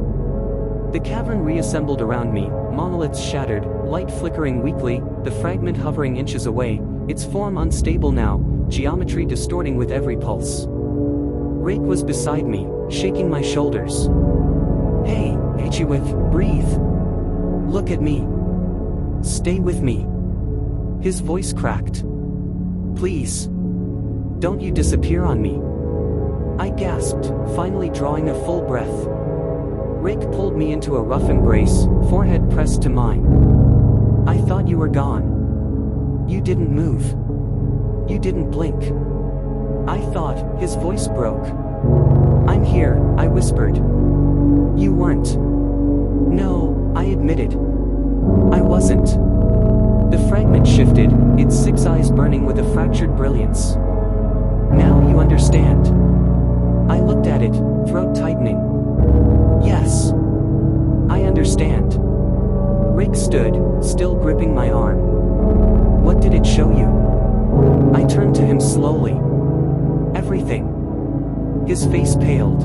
The cavern reassembled around me, monoliths shattered, light flickering weakly, the fragment hovering inches away, its form unstable now, geometry distorting with every pulse. Rake was beside me, shaking my shoulders. Hey, Hachewith, breathe. Look at me. Stay with me. His voice cracked. Please. Don't you disappear on me. I gasped, finally drawing a full breath. Rake pulled me into a rough embrace, forehead pressed to mine. I thought you were gone. You didn't move. You didn't blink. I thought, his voice broke. I'm here, I whispered. You weren't. No, I admitted. I wasn't. The fragment shifted, its six eyes burning with a fractured brilliance. Now you understand. I looked at it, throat tightening. Yes. I understand. Rake stood, still gripping my arm. What did it show you? I turned to him slowly. Everything. His face paled.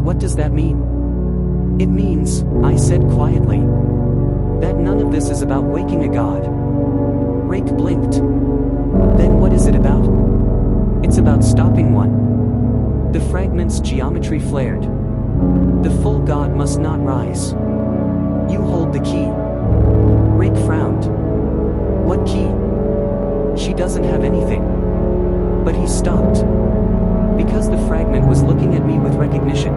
What does that mean? It means, I said quietly, that none of this is about waking a god. Rake blinked. Then what is it about? It's about stopping one. The fragment's geometry flared. The full god must not rise. You hold the key. Rake frowned. What key? She doesn't have anything. But he stopped. Because the fragment was looking at me with recognition.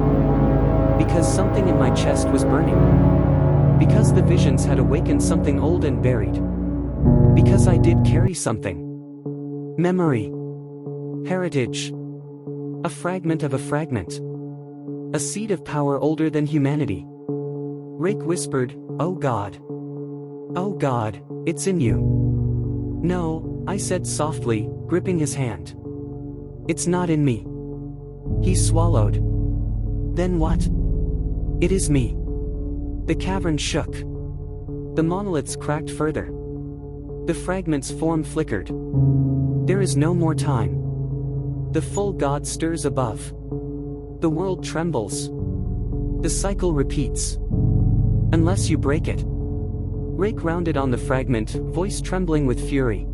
Because something in my chest was burning. Because the visions had awakened something old and buried. Because I did carry something. Memory. Heritage. A fragment of a fragment. A seed of power older than humanity. Rake whispered, "Oh God. Oh God, it's in you." "No," I said softly, gripping his hand. "It's not in me." He swallowed. "Then what?" "It is me." The cavern shook. The monoliths cracked further. The fragment's form flickered. There is no more time. The full god stirs above. The world trembles. The cycle repeats. Unless you break it. Rake rounded on the fragment, voice trembling with fury.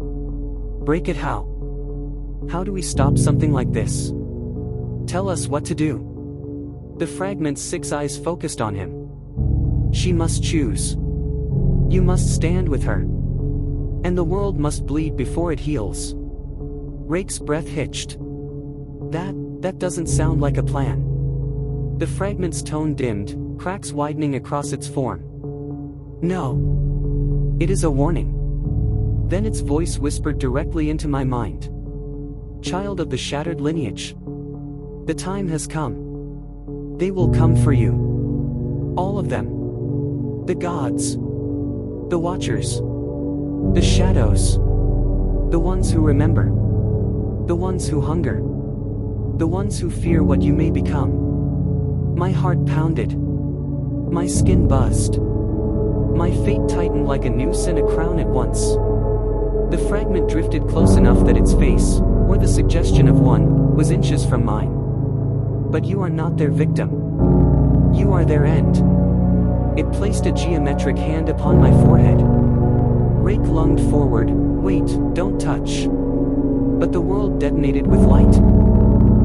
Break it how? How do we stop something like this? Tell us what to do. The fragment's six eyes focused on him. She must choose. You must stand with her. And the world must bleed before it heals. Rake's breath hitched. That doesn't sound like a plan. The fragment's tone dimmed, cracks widening across its form. No. It is a warning. Then its voice whispered directly into my mind. Child of the shattered lineage. The time has come. They will come for you. All of them. The gods. The watchers. The shadows. The ones who remember. The ones who hunger. The ones who fear what you may become. My heart pounded. My skin buzzed. My fate tightened like a noose and a crown at once. The fragment drifted close enough that its face, or the suggestion of one, was inches from mine. But you are not their victim. You are their end. It placed a geometric hand upon my forehead. Rake lunged forward. Wait, don't touch. But the world detonated with light.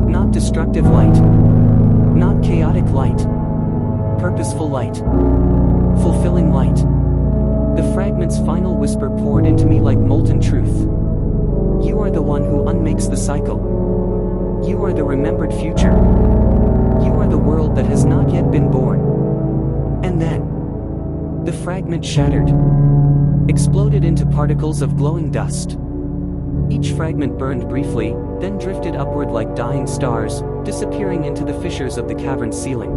Not destructive light. Not chaotic light. Purposeful light. Fulfilling light. The fragment's final whisper poured into me like molten truth. You are the one who unmakes the cycle. You are the remembered future. You are the world that has not yet been born. And then, the fragment shattered, exploded into particles of glowing dust. Each fragment burned briefly, then drifted upward like dying stars, disappearing into the fissures of the cavern ceiling.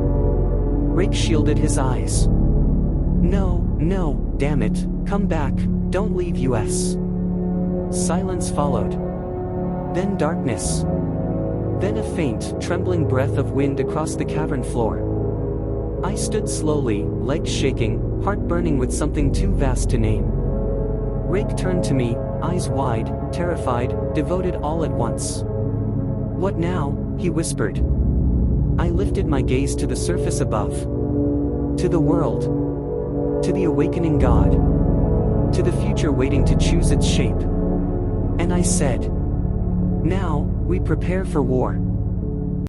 Rake shielded his eyes. No, damn it, come back, don't leave us. Silence followed. Then darkness. Then a faint, trembling breath of wind across the cavern floor. I stood slowly, legs shaking, heart burning with something too vast to name. Rake turned to me, eyes wide, terrified, devoted all at once. What now? He whispered. I lifted my gaze to the surface above. To the world. To the awakening God. To the future waiting to choose its shape. And I said, now, we prepare for war.